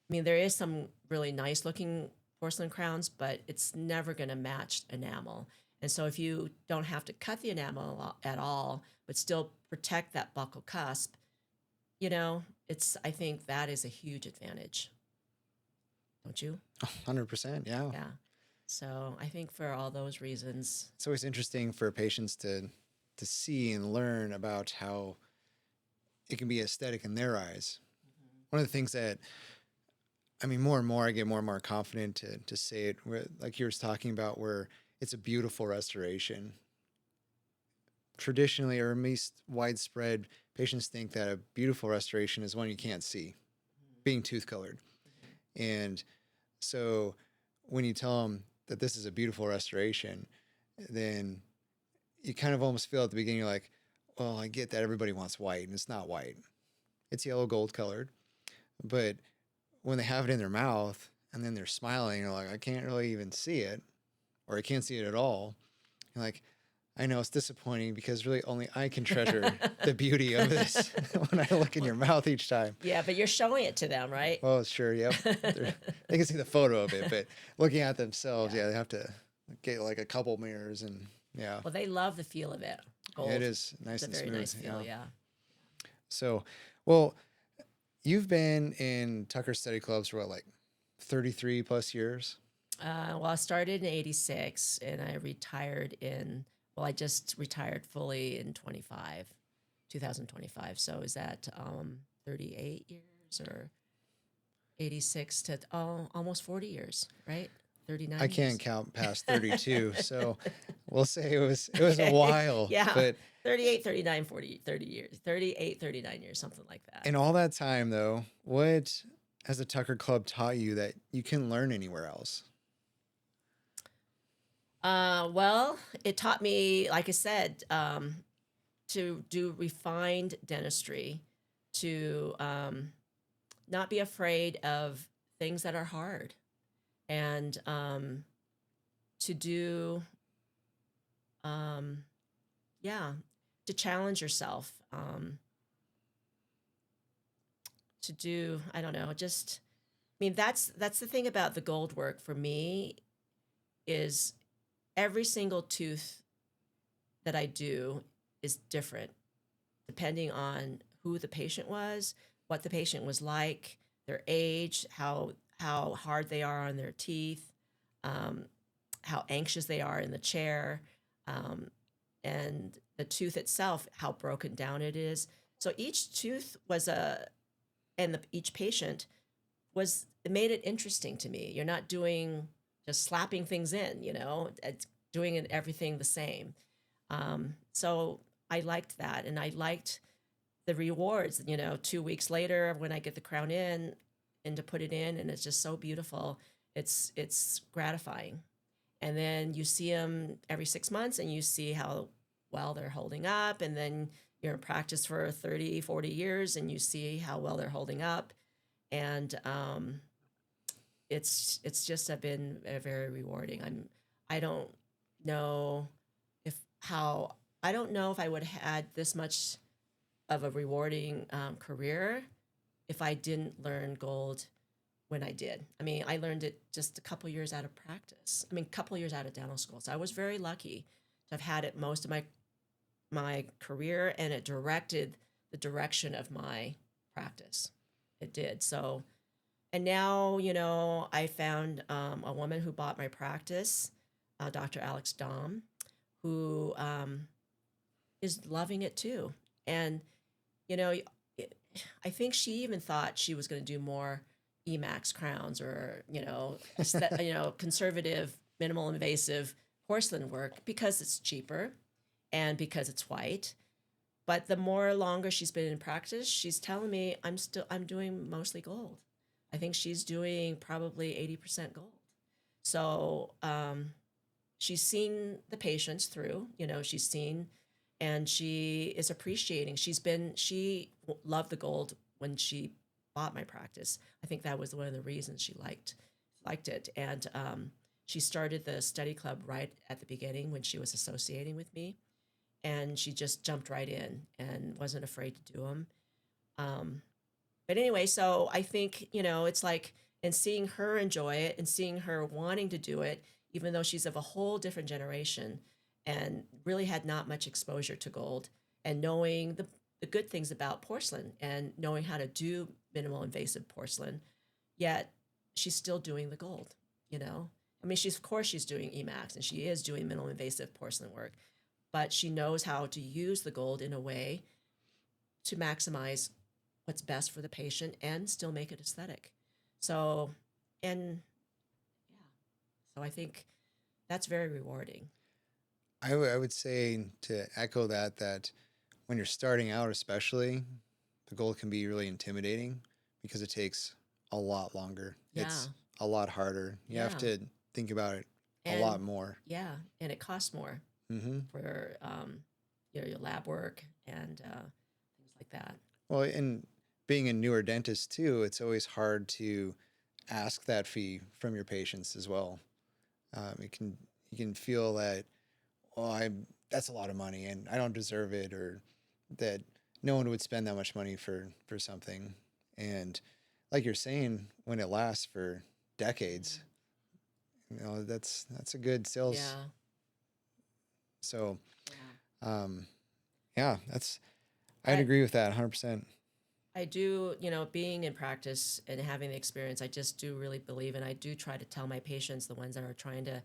[SPEAKER 2] there is some really nice looking porcelain crowns, but it's never going to match enamel. And so if you don't have to cut the enamel at all, but still protect that buccal cusp, I think that is a huge advantage. Don't you?
[SPEAKER 1] 100%, yeah.
[SPEAKER 2] Yeah. So I think for all those reasons.
[SPEAKER 1] It's always interesting for patients to see and learn about how it can be aesthetic in their eyes. One of the things that, more and more, I get more and more confident to say it, like you were talking about, where it's a beautiful restoration. Traditionally, or at least widespread, patients think that a beautiful restoration is one you can't see, being tooth colored. And so when you tell them that this is a beautiful restoration, then you kind of almost feel at the beginning, you're like, well, I get that everybody wants white, and it's not white. It's yellow gold colored. But when they have it in their mouth and then they're smiling, you're like, I can't really even see it, or I can't see it at all. You're like, I know it's disappointing because really only I can treasure the beauty of this when I look in your mouth each time.
[SPEAKER 2] Yeah, but you're showing it to them, right?
[SPEAKER 1] Well, sure, yep. They can see the photo of it, but looking at themselves, they have to get like a couple mirrors and yeah.
[SPEAKER 2] Well, they love the feel of it. Gold.
[SPEAKER 1] It is nice and
[SPEAKER 2] very
[SPEAKER 1] smooth.
[SPEAKER 2] Nice feel, yeah.
[SPEAKER 1] So, well, you've been in Tucker study clubs for what, like 33 plus years?
[SPEAKER 2] Well, I started in 86 and I retired I just retired fully in 2025. So is that 38 years or 86 to almost 40 years, right? 39
[SPEAKER 1] I can't count past 32, so we'll say it was a while.
[SPEAKER 2] Yeah,
[SPEAKER 1] but
[SPEAKER 2] 38, 39, 40, 30 years, 38, 39 years, something like that.
[SPEAKER 1] In all that time, though, what has the Tucker Club taught you that you can learn anywhere else?
[SPEAKER 2] Well, it taught me, like I said, to do refined dentistry to not be afraid of things that are hard, and to do, um, yeah, to challenge yourself, to do, I don't know, just, I mean, that's the thing about the gold work for me is every single tooth that I do is different depending on who the patient was, what the patient was like, their age, how hard they are on their teeth, um, how anxious they are in the chair, um, and the tooth itself, how broken down it is. So each tooth was each patient was, it made it interesting to me. You're not doing just slapping things in, it's doing everything the same. So I liked that, and I liked the rewards. 2 weeks later when I get the crown in and to put it in, and it's just so beautiful. It's gratifying. And then you see them every 6 months, and you see how well they're holding up, and then you're in practice for 30, 40 years, and you see how well they're holding up, and it's just been very rewarding. I don't know if how I don't know if I would have had this much of a rewarding career if I didn't learn gold when I did. I mean, I learned it just a couple years out of practice. I mean, a couple years out of dental school. So I was very lucky to have had it most of my career, and it directed the direction of my practice. It did. So, and now, I found a woman who bought my practice, Dr. Alex Dom, who is loving it too. And, you know, I think she even thought she was going to do more Emax crowns or, conservative, minimal invasive porcelain work because it's cheaper and because it's white. But the more longer she's been in practice, she's telling me I'm doing mostly gold. I think she's doing probably 80% gold. So she's seen the patients through, she's seen, and she is appreciating. She loved the gold when she bought my practice. I think that was one of the reasons she liked it. And she started the study club right at the beginning when she was associating with me. And she just jumped right in and wasn't afraid to do them. But anyway, so I think, it's like, and seeing her enjoy it and seeing her wanting to do it, even though she's of a whole different generation and really had not much exposure to gold, and knowing the good things about porcelain and knowing how to do minimal invasive porcelain, yet she's still doing the gold, I mean, of course she's doing Emax and she is doing minimal invasive porcelain work, but she knows how to use the gold in a way to maximize what's best for the patient and still make it aesthetic. So, and yeah, so I think that's very rewarding.
[SPEAKER 1] I would say, to echo that when you're starting out, especially, the gold can be really intimidating because it takes a lot longer.
[SPEAKER 2] Yeah.
[SPEAKER 1] It's a lot harder. You have to think about it a lot more.
[SPEAKER 2] Yeah, and it costs more for your lab work and things like that.
[SPEAKER 1] Well, and being a newer dentist too, it's always hard to ask that fee from your patients as well. You can feel that, that's a lot of money and I don't deserve it, or that no one would spend that much money for something. And like you're saying, when it lasts for decades, that's a good sales.
[SPEAKER 2] Yeah.
[SPEAKER 1] So, I'd agree with that 100%.
[SPEAKER 2] I do, being in practice and having the experience, I just do really believe, and I do try to tell my patients, the ones that are trying to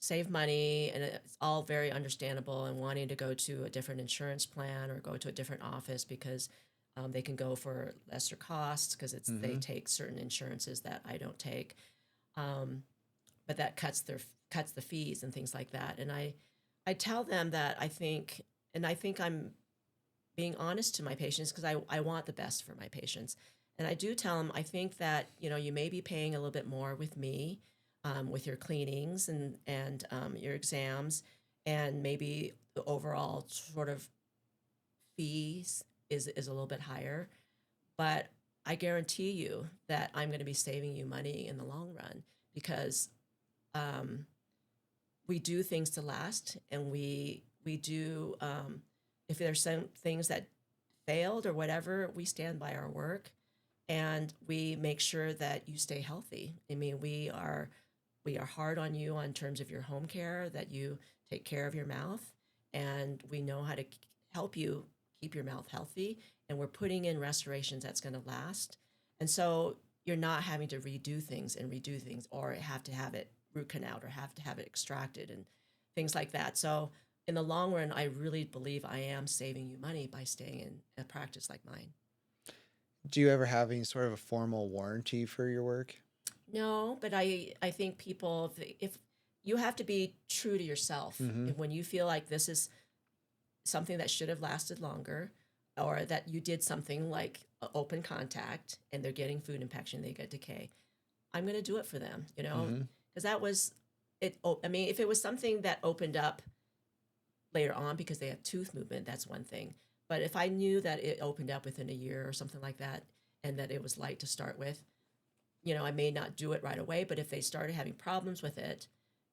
[SPEAKER 2] save money, and it's all very understandable, and wanting to go to a different insurance plan or go to a different office because they can go for lesser costs because they take certain insurances that I don't take, but that cuts the fees and things like that. And I tell them that I think I'm being honest to my patients because I want the best for my patients. And I do tell them, I think that, you may be paying a little bit more with me, with your cleanings and your exams, and maybe the overall sort of fees is a little bit higher. but I guarantee you that I'm going to be saving you money in the long run because um, we do things to last, and we do if there's some things that failed or whatever, we stand by our work and we make sure that you stay healthy. I mean, we are hard on you on terms of your home care, that you take care of your mouth, and we know how to help you keep your mouth healthy, and we're putting in restorations that's going to last. And so you're not having to redo things or have to have it root canaled or have to have it extracted and things like that. So in the long run, I really believe I am saving you money by staying in a practice like mine.
[SPEAKER 1] Do you ever have any sort of a formal warranty for your work?
[SPEAKER 2] No, but I think people, if you have to be true to yourself,
[SPEAKER 1] Mm-hmm.
[SPEAKER 2] and when you feel like this is something that should have lasted longer, or that you did something like open contact and they're getting food infection, they get decay, I'm going to do it for them,
[SPEAKER 1] Mm-hmm.
[SPEAKER 2] because that was it. I mean, if it was something that opened up later on because they have tooth movement, that's one thing. But if I knew that it opened up within a year or something like that, and that it was light to start with, I may not do it right away. But if they started having problems with it,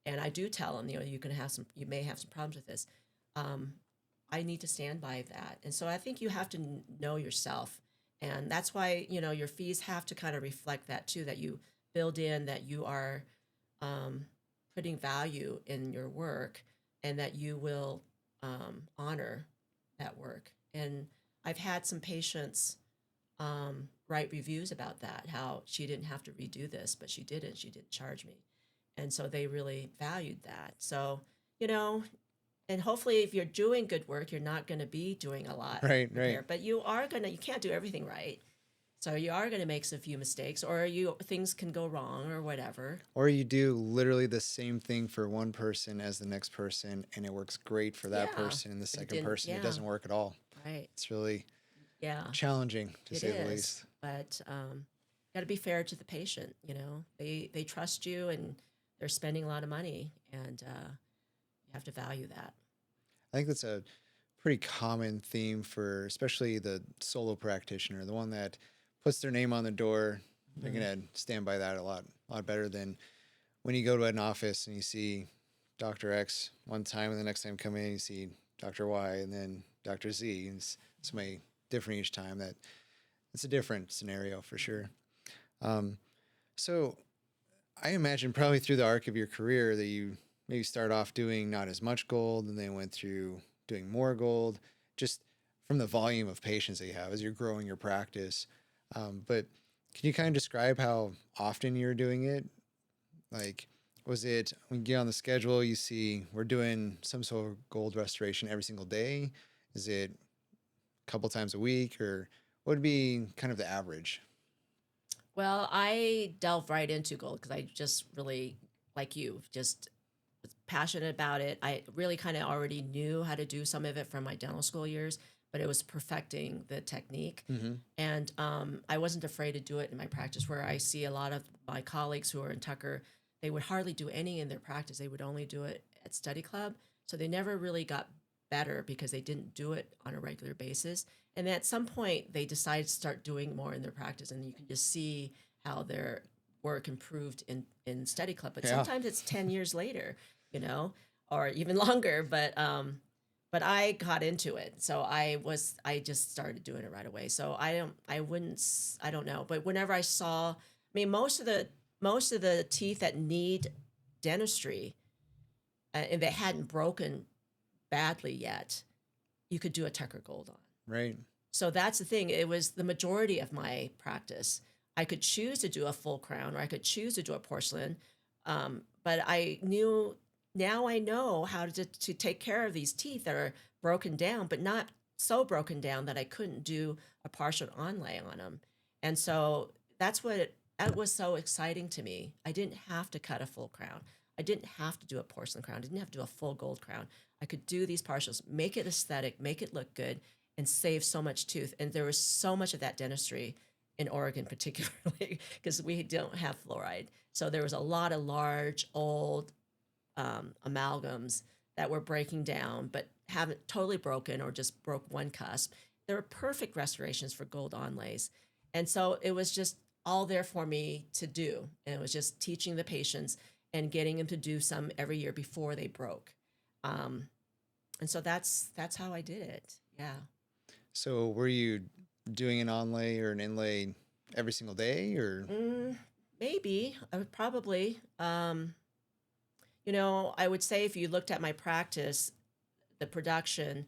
[SPEAKER 2] and I do tell them, you may have some problems with this. Um, I need to stand by that. And so I think you have to know yourself. And that's why, your fees have to kind of reflect that too, that you build in that you are um, putting value in your work and that you will honor that work. And I've had some patients write reviews about that, how she didn't have to redo this, but she didn't. She didn't charge me. And so they really valued that. So, you know, and hopefully if you're doing good work, you're not going to be doing a lot
[SPEAKER 1] Right, right.
[SPEAKER 2] repair, but you can't do everything right. So you are going to make some few mistakes, or things can go wrong or whatever.
[SPEAKER 1] Or you do literally the same thing for one person as the next person, and it works great for that
[SPEAKER 2] Yeah.
[SPEAKER 1] person, and the
[SPEAKER 2] But it
[SPEAKER 1] second
[SPEAKER 2] didn't,
[SPEAKER 1] person, it
[SPEAKER 2] yeah,
[SPEAKER 1] doesn't work at all.
[SPEAKER 2] right.
[SPEAKER 1] It's really
[SPEAKER 2] Yeah,
[SPEAKER 1] challenging, to
[SPEAKER 2] it
[SPEAKER 1] say the
[SPEAKER 2] is.
[SPEAKER 1] least.
[SPEAKER 2] But got to be fair to the patient. They trust you and they're spending a lot of money, and you have to value that.
[SPEAKER 1] I think that's a pretty common theme for especially the solo practitioner, the one that puts their name on the door. They're
[SPEAKER 2] Mhm.
[SPEAKER 1] gonna stand by that a lot better than when you go to an office and you see Dr. X one time, and the next time you come in you see Dr. Y, and then Dr. Z, and it's somebody different each time. That it's a different scenario for sure. Um, so I imagine probably through the arc of your career that you maybe start off doing not as much gold and then went through doing more gold, just from the volume of patients that you have as you're growing your practice. But can you kind of describe how often you're doing it? Like, was it when you get on the schedule, you see we're doing some sort of gold restoration every single day? Is it a couple times a week, or what would be kind of the average?
[SPEAKER 2] Well, I delved right into gold because I just really, like you, just was passionate about it. I really kind of already knew how to do some of it from my dental school years, but it was perfecting the technique.
[SPEAKER 1] Mm-hmm.
[SPEAKER 2] And I wasn't afraid to do it in my practice, where I see a lot of my colleagues who are in Tucker, they would hardly do any in their practice. They would only do it at study club. So they never really got better because they didn't do it on a regular basis. And at some point, they decided to start doing more in their practice, and you can just see how their work improved in study club. But
[SPEAKER 1] Yeah.
[SPEAKER 2] sometimes it's 10 years later, or even longer. But I got into it, so I just started doing it right away. So I don't know. But whenever I saw, I mean, most of the teeth that need dentistry and that hadn't broken badly yet, you could do a Tucker Gold on.
[SPEAKER 1] Right.
[SPEAKER 2] So that's the thing. It was the majority of my practice. I could choose to do a full crown, or I could choose to do a porcelain. But now I know how to take care of these teeth that are broken down, but not so broken down that I couldn't do a partial onlay on them. And so that was so exciting to me. I didn't have to cut a full crown. I didn't have to do a porcelain crown. I didn't have to do a full gold crown. I could do these partials, make it aesthetic, make it look good, and save so much tooth. And there was so much of that dentistry in Oregon, particularly because we don't have fluoride. So there was a lot of large, old amalgams that were breaking down, but haven't totally broken or just broke one cusp. They were perfect restorations for gold onlays. And so it was just all there for me to do. And it was just teaching the patients and getting them to do some every year before they broke. Um, and so that's how I did it. Yeah.
[SPEAKER 1] So were you doing an onlay or an inlay every single day, or?
[SPEAKER 2] Maybe I would probably. I would say if you looked at my practice, the production,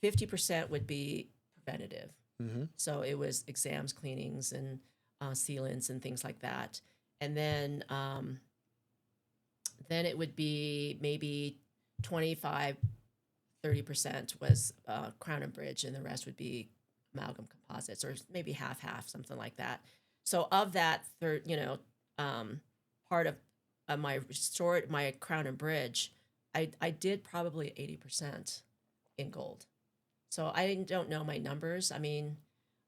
[SPEAKER 2] 50% would be preventative.
[SPEAKER 1] Mm-hmm.
[SPEAKER 2] So it was exams, cleanings, and sealants and things like that. And then it would be maybe 25, 30% was crown and bridge, and the rest would be amalgam composites, or maybe half, something like that. So of that part of my crown and bridge, I did probably 80% in gold. So I don't know my numbers. I mean,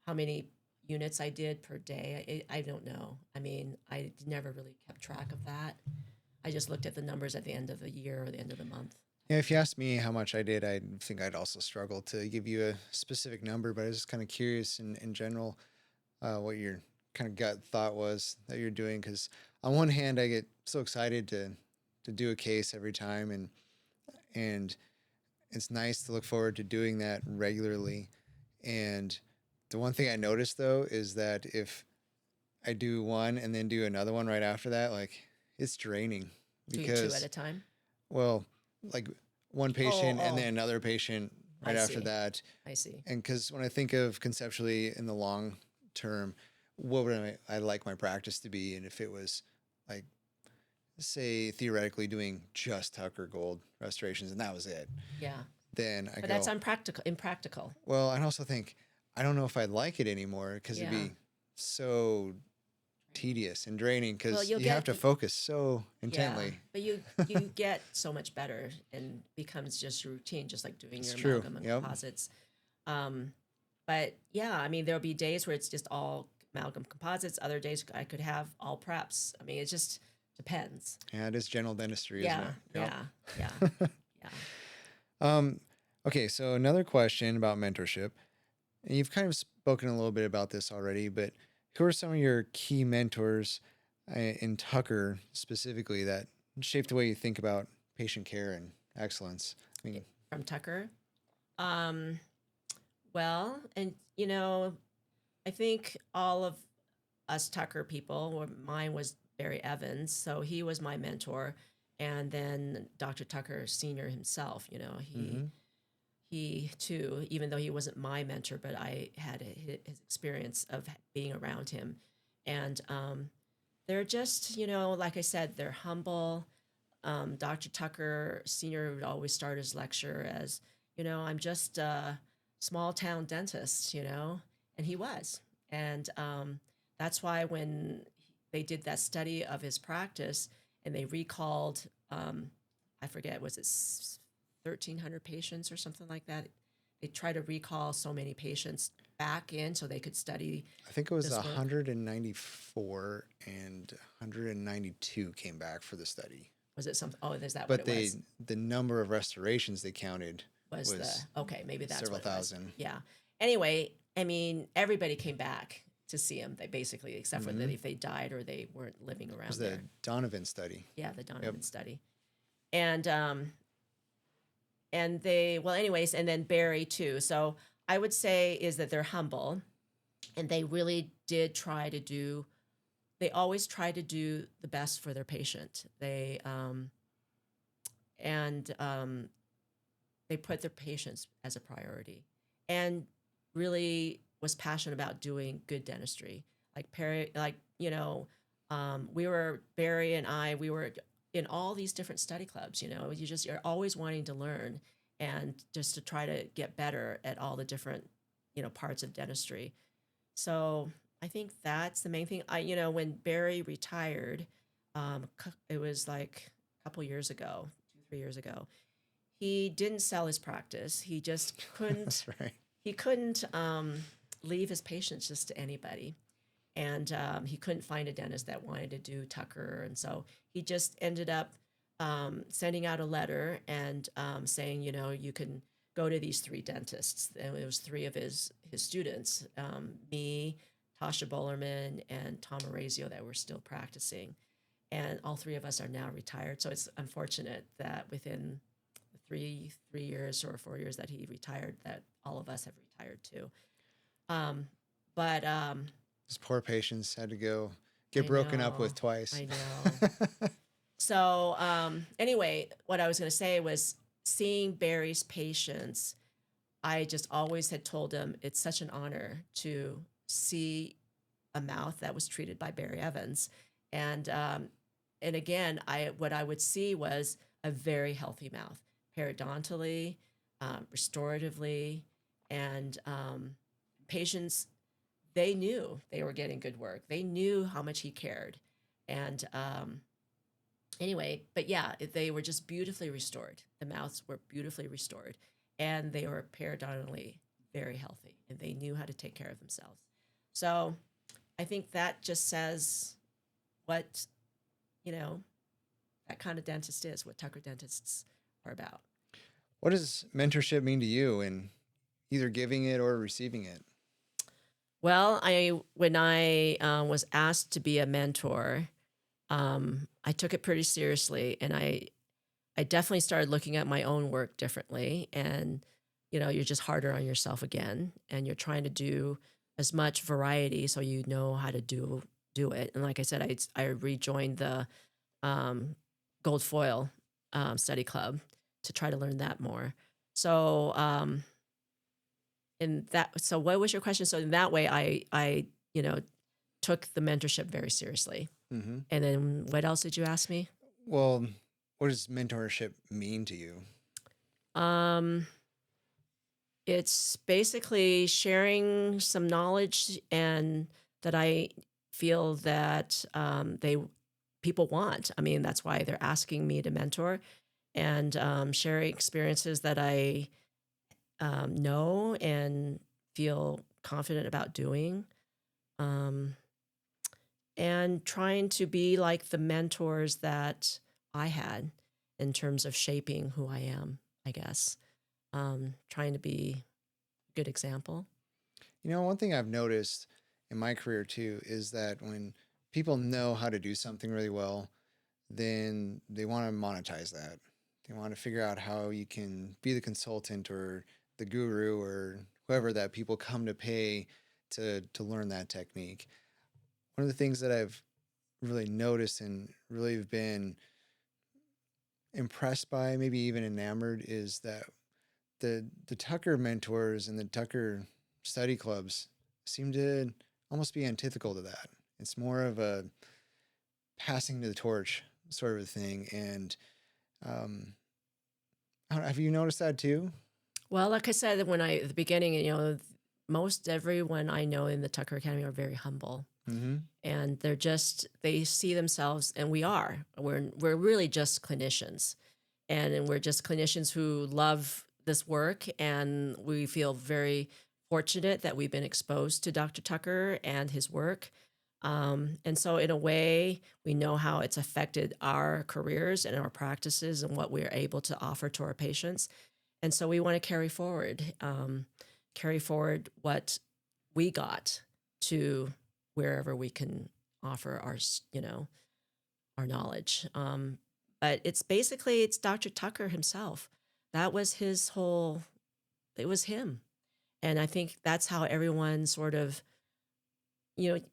[SPEAKER 2] how many units I did per day, I don't know. I mean, I never really kept track of that. I just looked at the numbers at the end of the year or the end of the month.
[SPEAKER 1] Yeah, if you asked me how much I did, I think I'd also struggle to give you a specific number, but I was just kind of curious in general what your kind of gut thought was that you're doing. Because on one hand, I get so excited to do a case every time, and it's nice to look forward to doing that regularly. And the one thing I noticed though is that if I do one and then do another one right after that, like it's draining
[SPEAKER 2] Doing
[SPEAKER 1] because
[SPEAKER 2] two at a time.
[SPEAKER 1] well, like one patient and
[SPEAKER 2] oh.
[SPEAKER 1] then another patient right
[SPEAKER 2] I
[SPEAKER 1] after
[SPEAKER 2] see.
[SPEAKER 1] that.
[SPEAKER 2] I see.
[SPEAKER 1] And because when I think of conceptually in the long term, what would I like my practice to be? And if it was like, say, theoretically doing just Tucker Gold restorations and that was it,
[SPEAKER 2] Yeah.
[SPEAKER 1] then I
[SPEAKER 2] But
[SPEAKER 1] go,
[SPEAKER 2] that's impractical.
[SPEAKER 1] well, I also think I don't know if I'd like it anymore because it'd
[SPEAKER 2] Yeah.
[SPEAKER 1] be so tedious and draining
[SPEAKER 2] Well,
[SPEAKER 1] because
[SPEAKER 2] you'll
[SPEAKER 1] you have
[SPEAKER 2] get
[SPEAKER 1] to focus so
[SPEAKER 2] yeah,
[SPEAKER 1] intently.
[SPEAKER 2] but you get so much better and becomes just routine, just like doing
[SPEAKER 1] It's
[SPEAKER 2] your
[SPEAKER 1] true.
[SPEAKER 2] amalgam and
[SPEAKER 1] Yep.
[SPEAKER 2] composites. Um, but yeah, I mean, there'll be days where it's just all amalgam composites. Other days I could have all preps. I mean, it just depends.
[SPEAKER 1] Yeah, it is general dentistry, isn't
[SPEAKER 2] Yeah,
[SPEAKER 1] it? Yep.
[SPEAKER 2] yeah.
[SPEAKER 1] Okay, so another question about mentorship. And you've kind of spoken a little bit about this already, but who are some of your key mentors in Tucker specifically that shaped the way you think about patient care and excellence? I mean,
[SPEAKER 2] From Tucker. Um, well, and I think all of us Tucker people, or mine was Barry Evans, so he was my mentor, and then Dr. Tucker Senior himself. He too, even though he wasn't my mentor, but I had his experience of being around him, and they're just like I said, they're humble. Dr. Tucker Senior would always start his lecture as, I'm just a small town dentist, and he was. And that's why when they did that study of his practice and they recalled, I forget, was it 1,300 patients or something like that? They tried to recall so many patients back in so they could study.
[SPEAKER 1] I think it was
[SPEAKER 2] this work.
[SPEAKER 1] 194 and 192 came back for the study.
[SPEAKER 2] Was it something? Oh, is that
[SPEAKER 1] But
[SPEAKER 2] what it was?
[SPEAKER 1] the number of restorations they counted
[SPEAKER 2] Was the okay? Maybe that's
[SPEAKER 1] several
[SPEAKER 2] what it was.
[SPEAKER 1] thousand.
[SPEAKER 2] Yeah. Anyway, I mean, everybody came back to see him. They basically, except for that if they died or they weren't living around
[SPEAKER 1] It was
[SPEAKER 2] there.
[SPEAKER 1] the Donovan study.
[SPEAKER 2] Yeah, the Donovan study, and they anyways, and then Barry too. So I would say is that they're humble, and they really did try to do. They always try to do the best for their patient. They they put their patients as a priority, and really was passionate about doing good dentistry. Like Perry, we were Barry and I. We were in all these different study clubs. You're always wanting to learn and just to try to get better at all the different parts of dentistry. So I think that's the main thing. When Barry retired, it was like a couple years ago, 2, 3 years ago. He didn't sell his practice. He just couldn't.
[SPEAKER 1] That's right.
[SPEAKER 2] He couldn't leave his patients just to anybody, and he couldn't find a dentist that wanted to do Tucker, and so he just ended up sending out a letter and saying, you can go to these 3 dentists. And it was 3 of his students, me, Tasha Bollerman, and Tom Orazio that were still practicing. And all three of us are now retired. So it's unfortunate that within the 3 years or 4 years that he retired, that all of us have retired too. Um, but
[SPEAKER 1] Those poor patients had to go
[SPEAKER 2] I
[SPEAKER 1] get broken up
[SPEAKER 2] know,
[SPEAKER 1] with twice.
[SPEAKER 2] I know. So anyway, what I was going to say was seeing Barry's patients. I just always had told him it's such an honor to see a mouth that was treated by Barry Evans, and again, what I would see was a very healthy mouth, periodontally, restoratively, and patients, they knew they were getting good work. They knew how much he cared, and anyway, but yeah, they were just beautifully restored. The mouths were beautifully restored, and they were periodontally very healthy, and they knew how to take care of themselves. So I think that just says what, you know, that kind of dentist is, what Tucker dentists are about.
[SPEAKER 1] What does mentorship mean to you in either giving it or receiving it?
[SPEAKER 2] Well, when I was asked to be a mentor, I took it pretty seriously, and I definitely started looking at my own work differently. And you're just harder on yourself again, and you're trying to do as much variety so you know how to do it. And like I said, I rejoined the gold foil study club to try to learn that more. So so what was your question? So in that way, I took the mentorship very seriously.
[SPEAKER 1] Mm-hmm.
[SPEAKER 2] And then what else did you ask me?
[SPEAKER 1] Well, what does mentorship mean to you?
[SPEAKER 2] It's basically sharing some knowledge and that I feel that people want. I mean, that's why they're asking me to mentor, and sharing experiences that I know and feel confident about doing, and trying to be like the mentors that I had in terms of shaping who I am, I guess. Trying to be a good example.
[SPEAKER 1] One thing I've noticed in my career too is that when people know how to do something really well, then they want to monetize that. They want to figure out how you can be the consultant or the guru or whoever that people come to pay to learn that technique. One of the things that I've really noticed and really been impressed by, maybe even enamored, is that the Tucker mentors and the Tucker study clubs seem to almost be antithetical to that. It's more of a passing the torch sort of a thing. And have you noticed that too?
[SPEAKER 2] Well, like I said, at the beginning, most everyone I know in the Tucker Academy are very humble.
[SPEAKER 1] Mm-hmm.
[SPEAKER 2] And they see themselves, and we're really just clinicians, and we're just clinicians who love this work, and we feel very fortunate that we've been exposed to Dr. Tucker and his work. And so in a way, we know how it's affected our careers and our practices and what we're able to offer to our patients. And so we want to carry forward what we got to wherever we can offer our knowledge. But it's Dr. Tucker himself. That was it was him. And I think that's how everyone sort of, we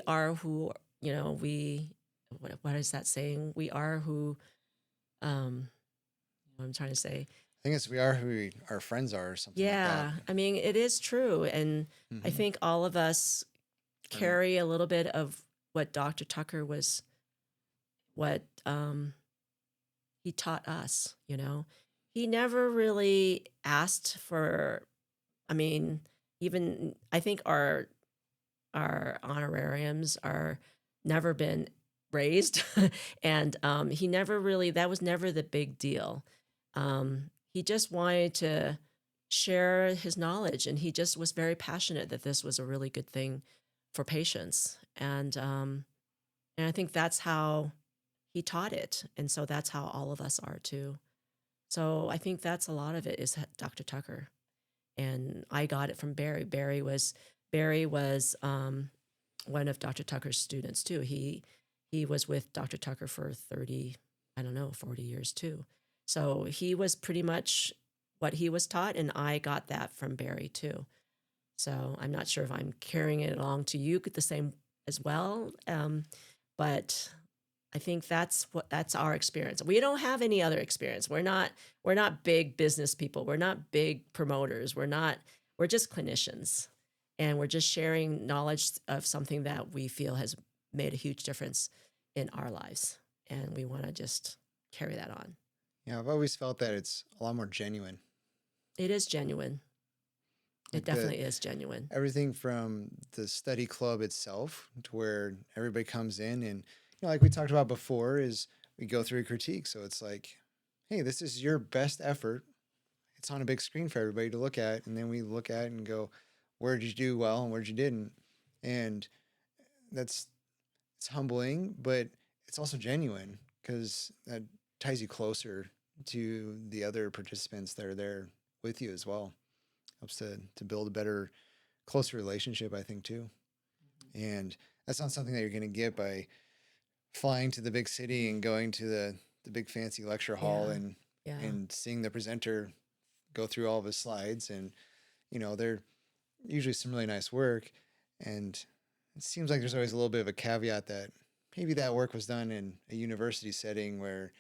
[SPEAKER 2] are who, what is that saying? We are who, I'm trying to say.
[SPEAKER 1] I think it's we are who our friends are or something like that.
[SPEAKER 2] Yeah, I mean, it is true. And I think all of us carry a little bit of what Dr. Tucker was, what he taught us, He never really asked for, I mean, even I think our honorariums are never been raised. And that was never the big deal. He just wanted to share his knowledge, and he just was very passionate that this was a really good thing for patients. And I think that's how he taught it. And so that's how all of us are too. So I think that's a lot of it is Dr. Tucker. And I got it from Barry. Barry was Barry was one of Dr. Tucker's students too. He was with Dr. Tucker for 30, I don't know, 40 years too. So he was pretty much what he was taught, and I got that from Barry too. So I'm not sure if I'm carrying it along to you the same as well, but I think that's our experience. We don't have any other experience. We're not big business people. We're not big promoters. We're just clinicians, and we're just sharing knowledge of something that we feel has made a huge difference in our lives, and we want to just carry that on.
[SPEAKER 1] Yeah, I've always felt that it's a lot more genuine.
[SPEAKER 2] It is genuine. It definitely is genuine.
[SPEAKER 1] Everything from the study club itself to where everybody comes in and, like we talked about before, is we go through a critique. So it's like, hey, this is your best effort. It's on a big screen for everybody to look at. And then we look at it and go, where did you do well and where did you didn't? And it's humbling, but it's also genuine because that ties you closer to the other participants that are there with you as well. Helps to build a better, closer relationship, I think, too. And that's not something that you're going to get by flying to the big city and going to the big fancy lecture hall and seeing the presenter go through all of his slides. And, they're usually some really nice work. And it seems like there's always a little bit of a caveat that maybe that work was done in a university setting where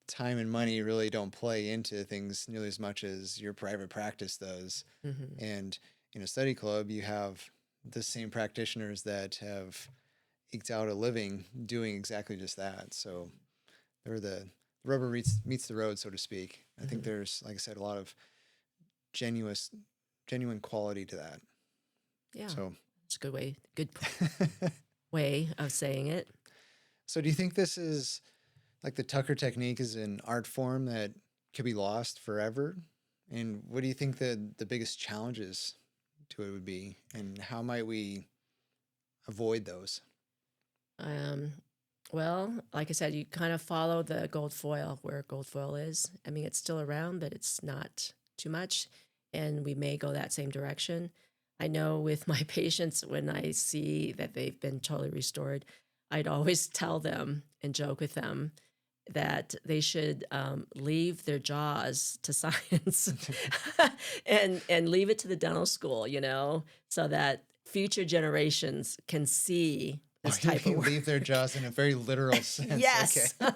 [SPEAKER 1] time and money really don't play into things nearly as much as your private practice does. Mm-hmm. And in a study club, you have the same practitioners that have eked out a living doing exactly just that. So they're the rubber meets the road, so to speak. I think there's, like I said, a lot of genuine quality to that.
[SPEAKER 2] Yeah. So it's a good way of saying it.
[SPEAKER 1] So do you think this is like the Tucker technique is an art form that could be lost forever? And what do you think the biggest challenges to it would be? And how might we avoid those?
[SPEAKER 2] Well, like I said, you kind of follow the gold foil where gold foil is. I mean, it's still around, but it's not too much. And we may go that same direction. I know with my patients, when I see that they've been totally restored, I'd always tell them and joke with them that they should leave their jaws to science and leave it to the dental school, so that future generations can see this type of work.
[SPEAKER 1] Leave their jaws in a very literal sense.
[SPEAKER 2] Yes.
[SPEAKER 1] Okay.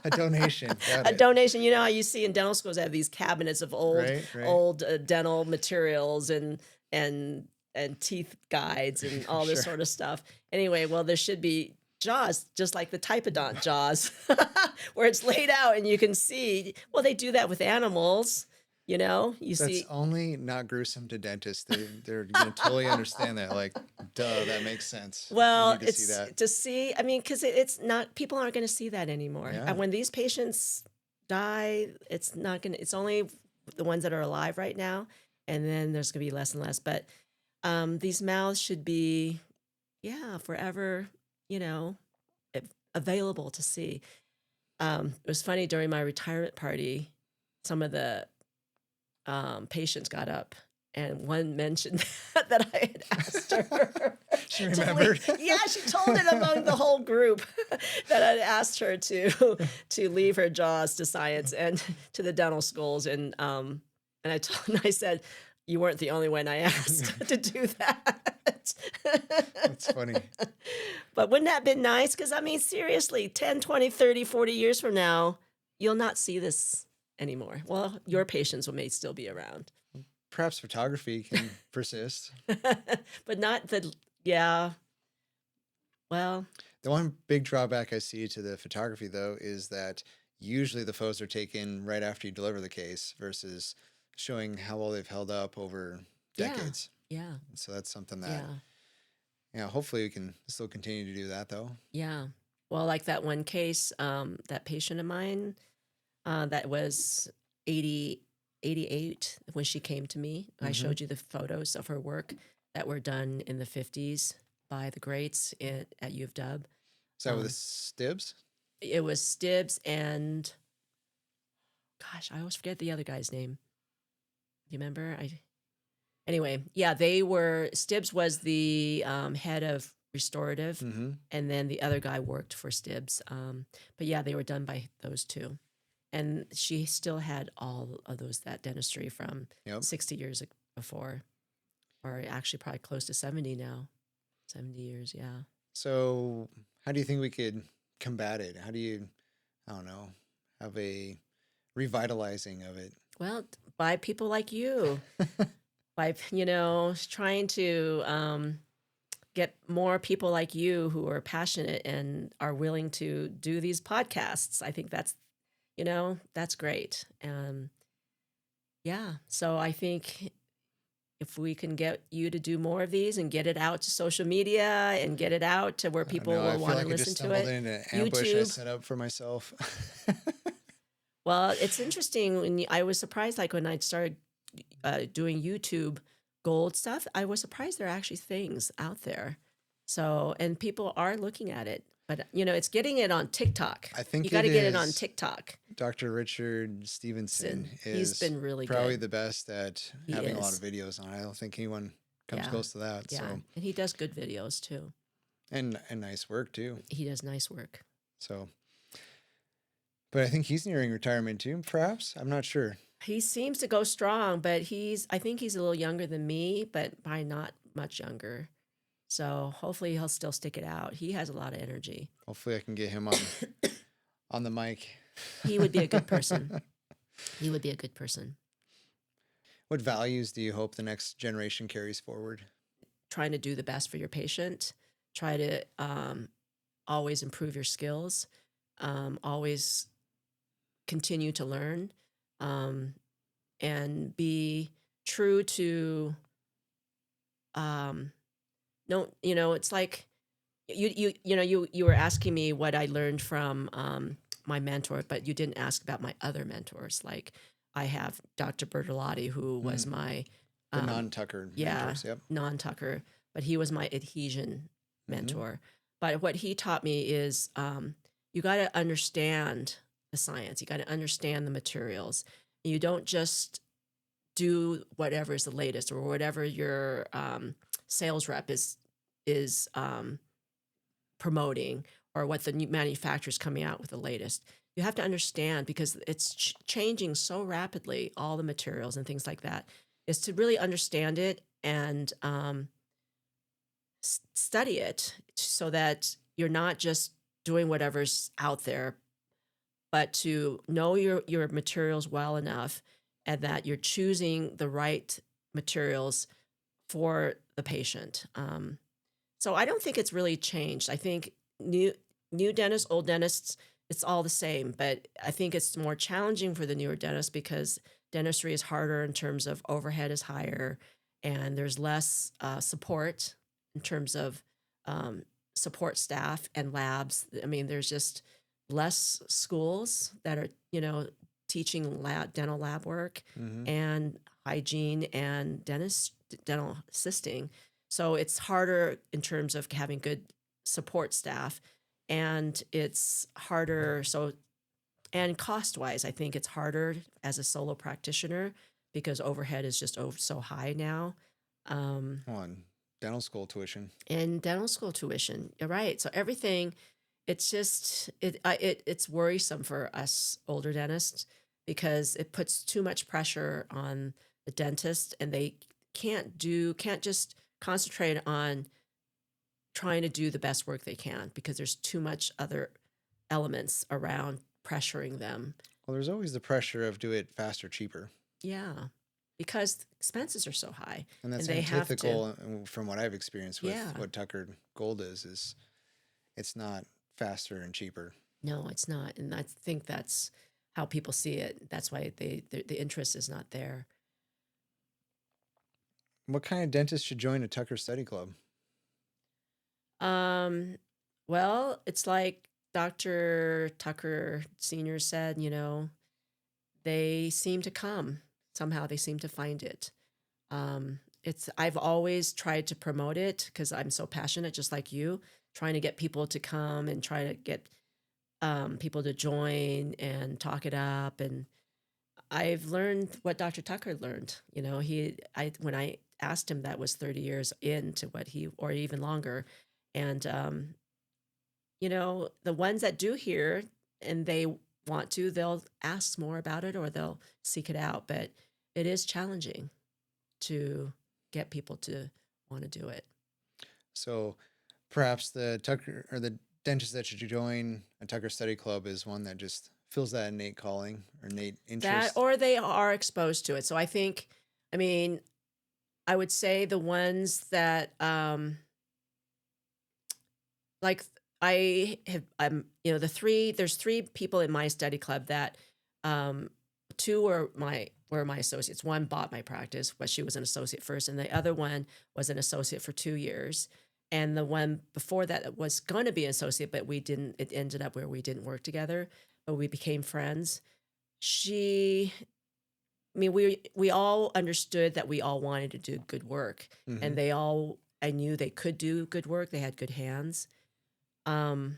[SPEAKER 1] A donation.
[SPEAKER 2] A donation. How you see in dental schools, they have these cabinets of old dental materials and teeth guides and all this sort of stuff. Anyway, well, there should be jaws, just like the typodont jaws, where it's laid out and you can see. Well, they do that with animals,
[SPEAKER 1] That's only not gruesome to dentists. They're going to totally understand that. Like, duh, that makes sense.
[SPEAKER 2] Well, to see, I mean, because it's not, people aren't going to see that anymore.
[SPEAKER 1] Yeah.
[SPEAKER 2] And when these patients die, it's only the ones that are alive right now. And then there's going to be less and less. But these mouths should be, forever, available to see. It was funny during my retirement party, some of the patients got up and one mentioned that I had asked her.
[SPEAKER 1] She remembered?
[SPEAKER 2] She told it among the whole group that I'd asked her to leave her jaws to science and to the dental schools. And I said, you weren't the only one I asked to do that.
[SPEAKER 1] That's funny.
[SPEAKER 2] But wouldn't that have been nice? Because, I mean, seriously, 10, 20, 30, 40 years from now, you'll not see this anymore. Well, your patients may still be around.
[SPEAKER 1] Perhaps photography can persist.
[SPEAKER 2] But not well.
[SPEAKER 1] The one big drawback I see to the photography, though, is that usually the photos are taken right after you deliver the case versus showing how well they've held up over decades.
[SPEAKER 2] Yeah.
[SPEAKER 1] So that's something that, hopefully we can still continue to do that, though.
[SPEAKER 2] Yeah. Well, like that one case, that patient of mine, that was 88 when she came to me. I showed you the photos of her work that were done in the 50s by the greats at U of W.
[SPEAKER 1] Is that with the Stibbs?
[SPEAKER 2] It was Stibbs and, gosh, I always forget the other guy's name. Do you remember? Anyway, yeah, Stibbs was the head of restorative,
[SPEAKER 1] Mm-hmm.
[SPEAKER 2] and then the other guy worked for Stibbs. But yeah, they were done by those two. And she still had all of that dentistry from
[SPEAKER 1] Yep.
[SPEAKER 2] 60 years before, or actually probably close to 70 now. 70 years, yeah.
[SPEAKER 1] So, how do you think we could combat it? How do you, I don't know, have a revitalizing of it?
[SPEAKER 2] Well, by people like you, by, trying to get more people like you who are passionate and are willing to do these podcasts. I think that's great. Yeah. So I think if we can get you to do more of these and get it out to social media and get it out to where people
[SPEAKER 1] I
[SPEAKER 2] will
[SPEAKER 1] feel
[SPEAKER 2] want
[SPEAKER 1] like
[SPEAKER 2] to
[SPEAKER 1] I just
[SPEAKER 2] listen to
[SPEAKER 1] stumbled
[SPEAKER 2] it.
[SPEAKER 1] into an ambush I
[SPEAKER 2] YouTube.
[SPEAKER 1] set up for myself.
[SPEAKER 2] Well, it's interesting I was surprised, like when I started doing YouTube gold stuff, I was surprised there are actually things out there. So, and people are looking at it, but it's getting it on TikTok.
[SPEAKER 1] I think
[SPEAKER 2] you got to
[SPEAKER 1] it
[SPEAKER 2] get it on
[SPEAKER 1] is
[SPEAKER 2] TikTok.
[SPEAKER 1] Dr. Richard Stevenson
[SPEAKER 2] He's
[SPEAKER 1] is
[SPEAKER 2] been really
[SPEAKER 1] probably
[SPEAKER 2] good.
[SPEAKER 1] the best at
[SPEAKER 2] He
[SPEAKER 1] having a lot
[SPEAKER 2] is.
[SPEAKER 1] of videos on. I don't think anyone comes
[SPEAKER 2] Yeah.
[SPEAKER 1] close to that.
[SPEAKER 2] Yeah,
[SPEAKER 1] So,
[SPEAKER 2] and he does good videos too.
[SPEAKER 1] and nice work too.
[SPEAKER 2] He does nice work.
[SPEAKER 1] So, but I think he's nearing retirement too. Perhaps I'm not sure.
[SPEAKER 2] He seems to go strong, but I think he's a little younger than me, but by not much younger. So hopefully he'll still stick it out. He has a lot of energy.
[SPEAKER 1] Hopefully, I can get him on the mic.
[SPEAKER 2] He would be a good person. He would be a good person.
[SPEAKER 1] What values do you hope the next generation carries forward?
[SPEAKER 2] Trying to do the best for your patient. Try to always improve your skills. Always continue to learn. And be true to no, it's like you were asking me what I learned from my mentor, but you didn't ask about my other mentors. Like I have Dr. Bertolotti, who was my
[SPEAKER 1] The non-Tucker mentors. Yep.
[SPEAKER 2] non-Tucker, but he was my adhesion mentor. But what he taught me is you got to understand the science. You got to understand the materials. You don't just do whatever is the latest or whatever your sales rep is promoting or what the new manufacturer's coming out with the latest. You have to understand because it's changing so rapidly, all the materials and things like that, is to really understand it and study it so that you're not just doing whatever's out there, but to know your materials well enough and that you're choosing the right materials for the patient. So I don't think it's really changed. I think new dentists, old dentists, it's all the same, but I think it's more challenging for the newer dentists because dentistry is harder in terms of overhead is higher and there's less support in terms of support staff and labs. I mean, there's just less schools that are, teaching dental lab work and hygiene and dental assisting. So it's harder in terms of having good support staff and it's harder. And cost wise, I think it's harder as a solo practitioner because overhead is just so high now.
[SPEAKER 1] On dental school tuition.
[SPEAKER 2] And dental school tuition. You're right. So everything, it's just, it's worrisome for us older dentists because it puts too much pressure on the dentist and they can't just concentrate on trying to do the best work they can because there's too much other elements around pressuring them.
[SPEAKER 1] Well, there's always the pressure of do it faster, cheaper.
[SPEAKER 2] Yeah, because expenses are so high.
[SPEAKER 1] And that's
[SPEAKER 2] they
[SPEAKER 1] antithetical from what I've experienced with
[SPEAKER 2] Yeah.
[SPEAKER 1] what Tucker Gold is it's not faster and cheaper.
[SPEAKER 2] No, it's not. And I think that's how people see it. That's why the interest is not there.
[SPEAKER 1] What kind of dentist should join a Tucker study club?
[SPEAKER 2] Well, it's like Dr. Tucker Sr. said, they seem to come. Somehow they seem to find it. I've always tried to promote it because I'm so passionate, just like you, trying to get people to come and try to get people to join and talk it up. And I've learned what Dr. Tucker learned. When I asked him that was 30 years into what he, or even longer. And, the ones that do hear and they want to, they'll ask more about it or they'll seek it out. But it is challenging to get people to want to do it.
[SPEAKER 1] So perhaps the Tucker or the dentist that should join a Tucker Study Club is one that just feels that innate calling or innate
[SPEAKER 2] That,
[SPEAKER 1] interest.
[SPEAKER 2] or they are exposed to it. So I think, I would say the ones that, like there's three people in my study club that, two were my associates. One bought my practice, but she was an associate first, and the other one was an associate for 2 years. And the one before that was going to be an associate, but it ended up where we didn't work together, but we became friends. We all understood that we all wanted to do good work, and I knew they could do good work. They had good hands. But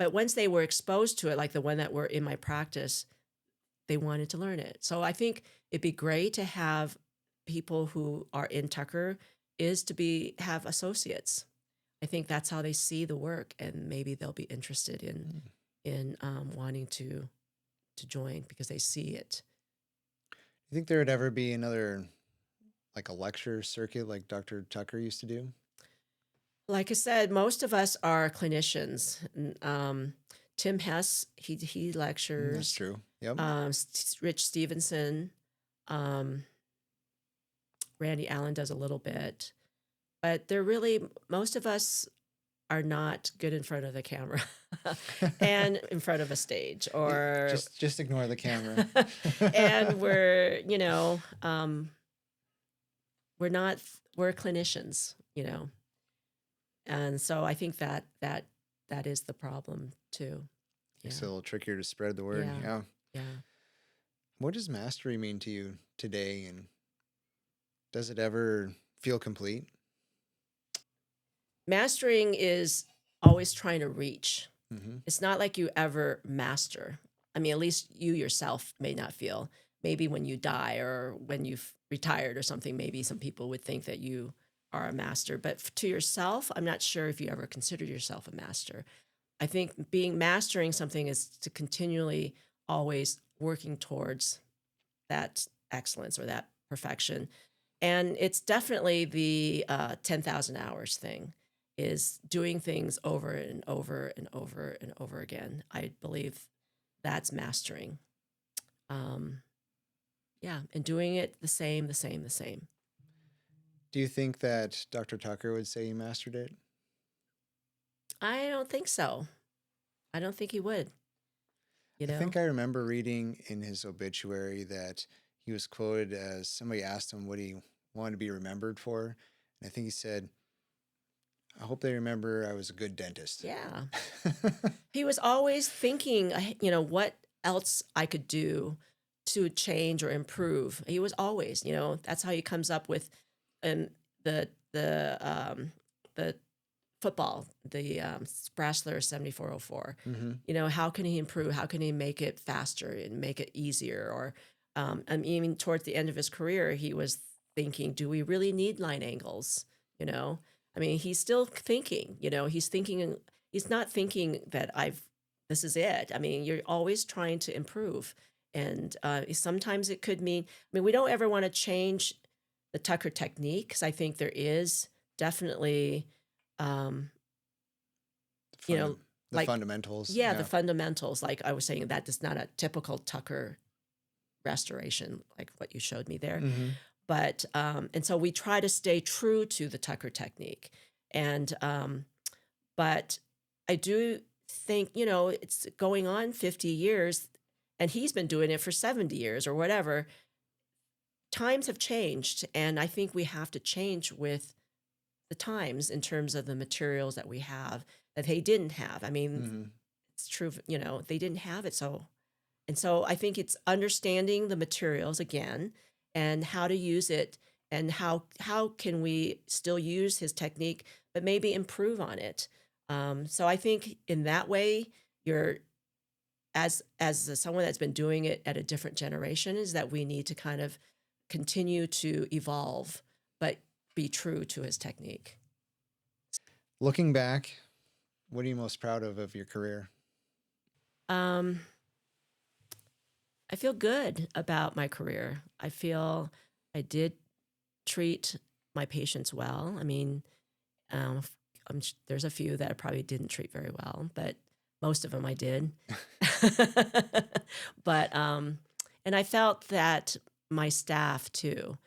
[SPEAKER 2] once they were exposed to it, like the one that were in my practice, they wanted to learn it. So I think it'd be great to have people who are in Tucker have associates. I think that's how they see the work, and maybe they'll be interested in wanting to join because they see it.
[SPEAKER 1] You think there would ever be another, like a lecture circuit like Dr. Tucker used to do?
[SPEAKER 2] Like I said, most of us are clinicians. Tim Hess, he lectures.
[SPEAKER 1] That's true. Yep.
[SPEAKER 2] Rich Stevenson, Randy Allen does a little bit, but most of us are not good in front of the camera and in front of a stage, or
[SPEAKER 1] just ignore the camera.
[SPEAKER 2] and we're clinicians, and so I think that is the problem too.
[SPEAKER 1] Yeah. It's a little trickier to spread the word. Yeah. What does mastery mean to you today, and does it ever feel complete?
[SPEAKER 2] Mastering is always trying to reach.
[SPEAKER 1] Mm-hmm.
[SPEAKER 2] It's not like you ever master. At least you yourself may not feel. Maybe when you die or when you've retired or something, maybe some people would think that you are a master. But to yourself, I'm not sure if you ever consider yourself a master. I think mastering something is to continually always working towards that excellence or that perfection. And it's definitely the 10,000 hours thing, is doing things over and over and over and over again. I believe that's mastering. And doing it the same.
[SPEAKER 1] Do you think that Dr. Tucker would say he mastered it?
[SPEAKER 2] I don't think so. I don't think he would.
[SPEAKER 1] I think I remember reading in his obituary that he was quoted as somebody asked him what he wanted to be remembered for. And I think he said, I hope they remember I was a good dentist.
[SPEAKER 2] Yeah. He was always thinking, what else I could do to change or improve. He was always, that's how he comes up with the football, the Sprassler 7404.
[SPEAKER 1] Mm-hmm.
[SPEAKER 2] How can he improve? How can he make it faster and make it easier? Or even towards the end of his career, he was thinking, do we really need line angles? He's still thinking, he's not thinking that this is it. You're always trying to improve. And sometimes it could mean, we don't ever want to change the Tucker technique, because I think there is definitely,
[SPEAKER 1] the fundamentals.
[SPEAKER 2] Yeah, the fundamentals. Like I was saying, that is not a typical Tucker restoration, like what you showed me there.
[SPEAKER 1] Mm-hmm.
[SPEAKER 2] But, and so we try to stay true to the Tucker technique. And, but I do think, it's going on 50 years, and he's been doing it for 70 years or whatever. Times have changed, and I think we have to change with the times in terms of the materials that we have that they didn't have. It's true, they didn't have it. So I think it's understanding the materials again and how to use it, and how can we still use his technique, but maybe improve on it. So I think in that way, you're, as someone that's been doing it at a different generation, is that we need to kind of continue to evolve, but be true to his technique.
[SPEAKER 1] Looking back, what are you most proud of your career?
[SPEAKER 2] I feel good about my career. I feel I did treat my patients well. I mean, um, there's a few that I probably didn't treat very well, but most of them I did. But and I felt that my staff too.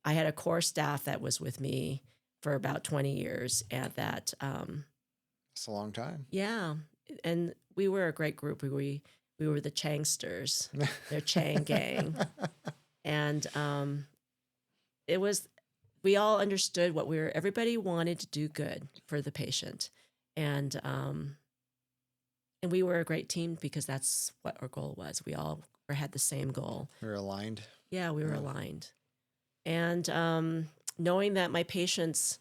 [SPEAKER 2] I had a core staff that was with me for about 20 years, and that
[SPEAKER 1] It's a long time.
[SPEAKER 2] yeah, and we were a great group. We were the Changsters, their Chang gang, and it was we all understood what we were. Everybody wanted to do good for the patient, and we were a great team because that's what our goal was. We all had the same goal.
[SPEAKER 1] We're aligned.
[SPEAKER 2] Yeah, we were aligned, and knowing that my patients,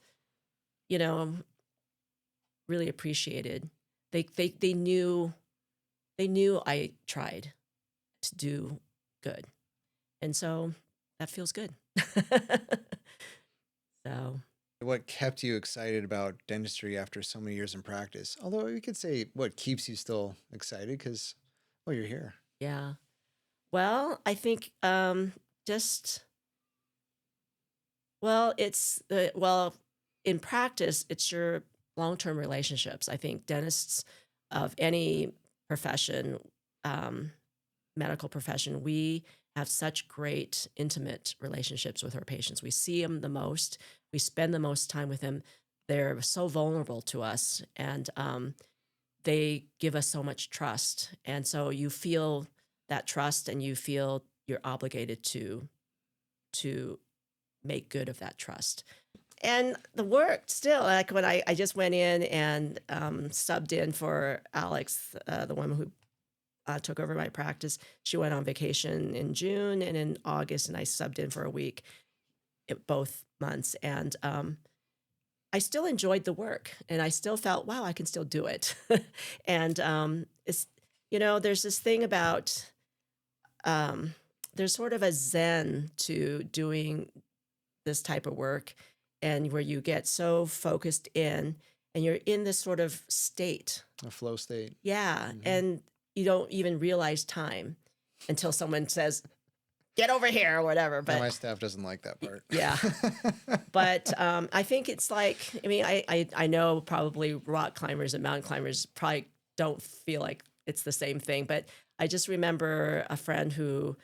[SPEAKER 2] you know, really appreciated. They knew I tried to do good, and so that feels good. So,
[SPEAKER 1] What kept you excited about dentistry after so many years in practice? Although you could say what keeps you still excited because, well, you're here.
[SPEAKER 2] yeah. Well, I think just well, in practice, it's your long-term relationships. I think dentists of any profession, um, medical profession, we have such great intimate relationships with our patients. We see them the most. We spend the most time with them. They're so vulnerable to us, and they give us so much trust. And so you feel that trust, and you feel you're obligated to make good of that trust. And the work still, like when I just went in and subbed in for Alex, the woman who took over my practice. She went on vacation in June and in August, and I subbed in for a week both months. And I still enjoyed the work, and I still felt, wow, I can still do it. And it's, there's this thing about, there's sort of a zen to doing this type of work, and where you get so focused in and you're in this sort of state.
[SPEAKER 1] A flow state.
[SPEAKER 2] Yeah. And you don't even realize time until someone says, get over here or whatever. But
[SPEAKER 1] my staff doesn't like that part.
[SPEAKER 2] Yeah. But I think it's like, I mean, I know probably rock climbers and mountain climbers probably don't feel like it's the same thing, but I just remember a friend who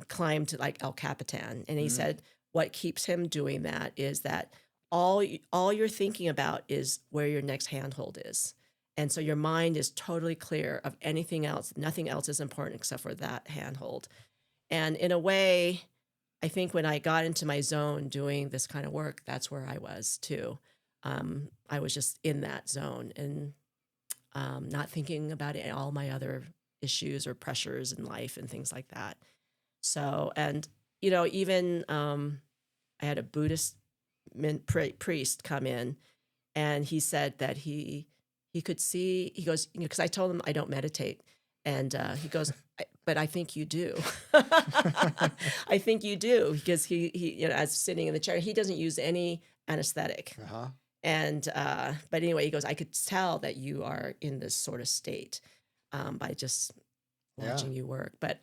[SPEAKER 2] climbed like El Capitan, and he said what keeps him doing that is that all you're thinking about is where your next handhold is. And so your mind is totally clear of anything else. Nothing else is important except for that handhold. And in a way, I think when I got into my zone doing this kind of work, that's where I was too. I was just in that zone and not thinking about it, all my other issues or pressures in life and things like that. So, and, even I had a Buddhist priest come in, and he said that he could see, he goes, because I told him I don't meditate. And he goes, but I think you do. I think you do, because he as sitting in the chair, he doesn't use any anesthetic.
[SPEAKER 1] Uh-huh.
[SPEAKER 2] And but anyway, he goes, I could tell that you are in this sort of state by just watching you work. But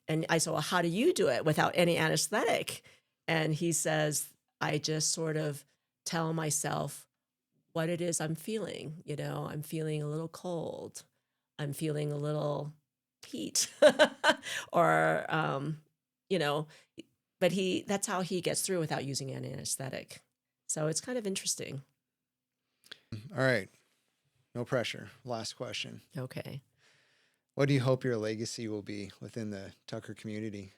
[SPEAKER 2] and I said, well, how do you do it without any anesthetic? And he says, I just sort of tell myself what it is I'm feeling. I'm feeling a little cold. I'm feeling a little heat, or but that's how he gets through without using an anesthetic. So it's kind of interesting.
[SPEAKER 1] All right. No pressure. Last question.
[SPEAKER 2] Okay.
[SPEAKER 1] What do you hope your legacy will be within the Tucker community?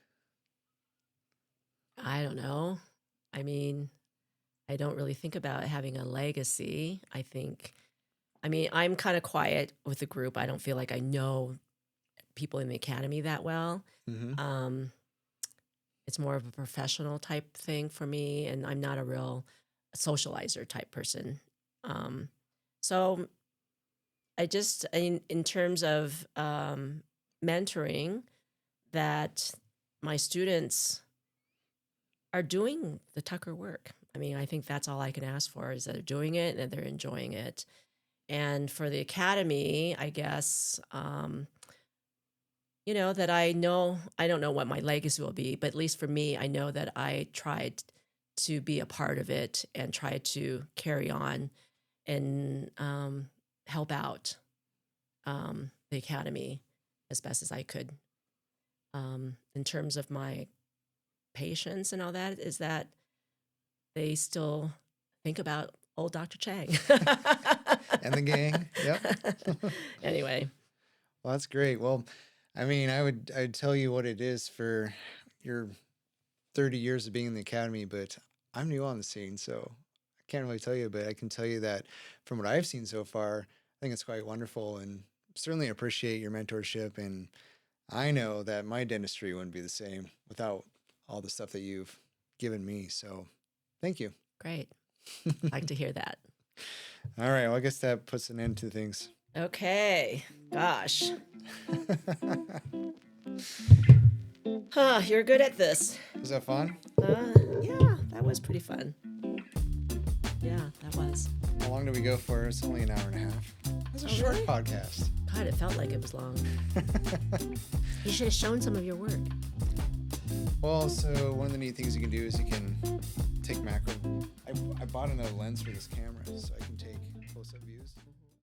[SPEAKER 2] I don't know. I mean, I don't really think about having a legacy. I'm kind of quiet with the group. I don't feel like I know people in the academy that well.
[SPEAKER 1] Mm-hmm.
[SPEAKER 2] It's more of a professional type thing for me, and I'm not a real socializer type person. So I just, in terms of mentoring, that my students are doing the Tucker work. I mean, I think that's all I can ask for is that they're doing it and they're enjoying it. And for the academy, I guess, that I don't know what my legacy will be, but at least for me, I know that I tried to be a part of it and try to carry on and help out the academy as best as I could. In terms of my patients and all that, is that they still think about old Dr. Chang.
[SPEAKER 1] And the gang. Yep.
[SPEAKER 2] Anyway.
[SPEAKER 1] Well, that's great. Well, I mean, I'd tell you what it is for your 30 years of being in the academy, but I'm new on the scene, so I can't really tell you, but I can tell you that from what I've seen so far, I think it's quite wonderful and certainly appreciate your mentorship. And I know that my dentistry wouldn't be the same without all the stuff that you've given me. So thank you.
[SPEAKER 2] Great. Like to hear that.
[SPEAKER 1] All right. Well, I guess that puts an end to things.
[SPEAKER 2] Okay. Gosh. You're good at this.
[SPEAKER 1] Was that fun?
[SPEAKER 2] Yeah, that was pretty fun. Yeah, that was.
[SPEAKER 1] How long did we go for? It's only an hour and a half. It's a short
[SPEAKER 2] really?
[SPEAKER 1] podcast.
[SPEAKER 2] God, it felt like it was long. You should have shown some of your work.
[SPEAKER 1] Well, so one of the neat things you can do is you can take macro. I bought another lens for this camera, so I can take close-up views.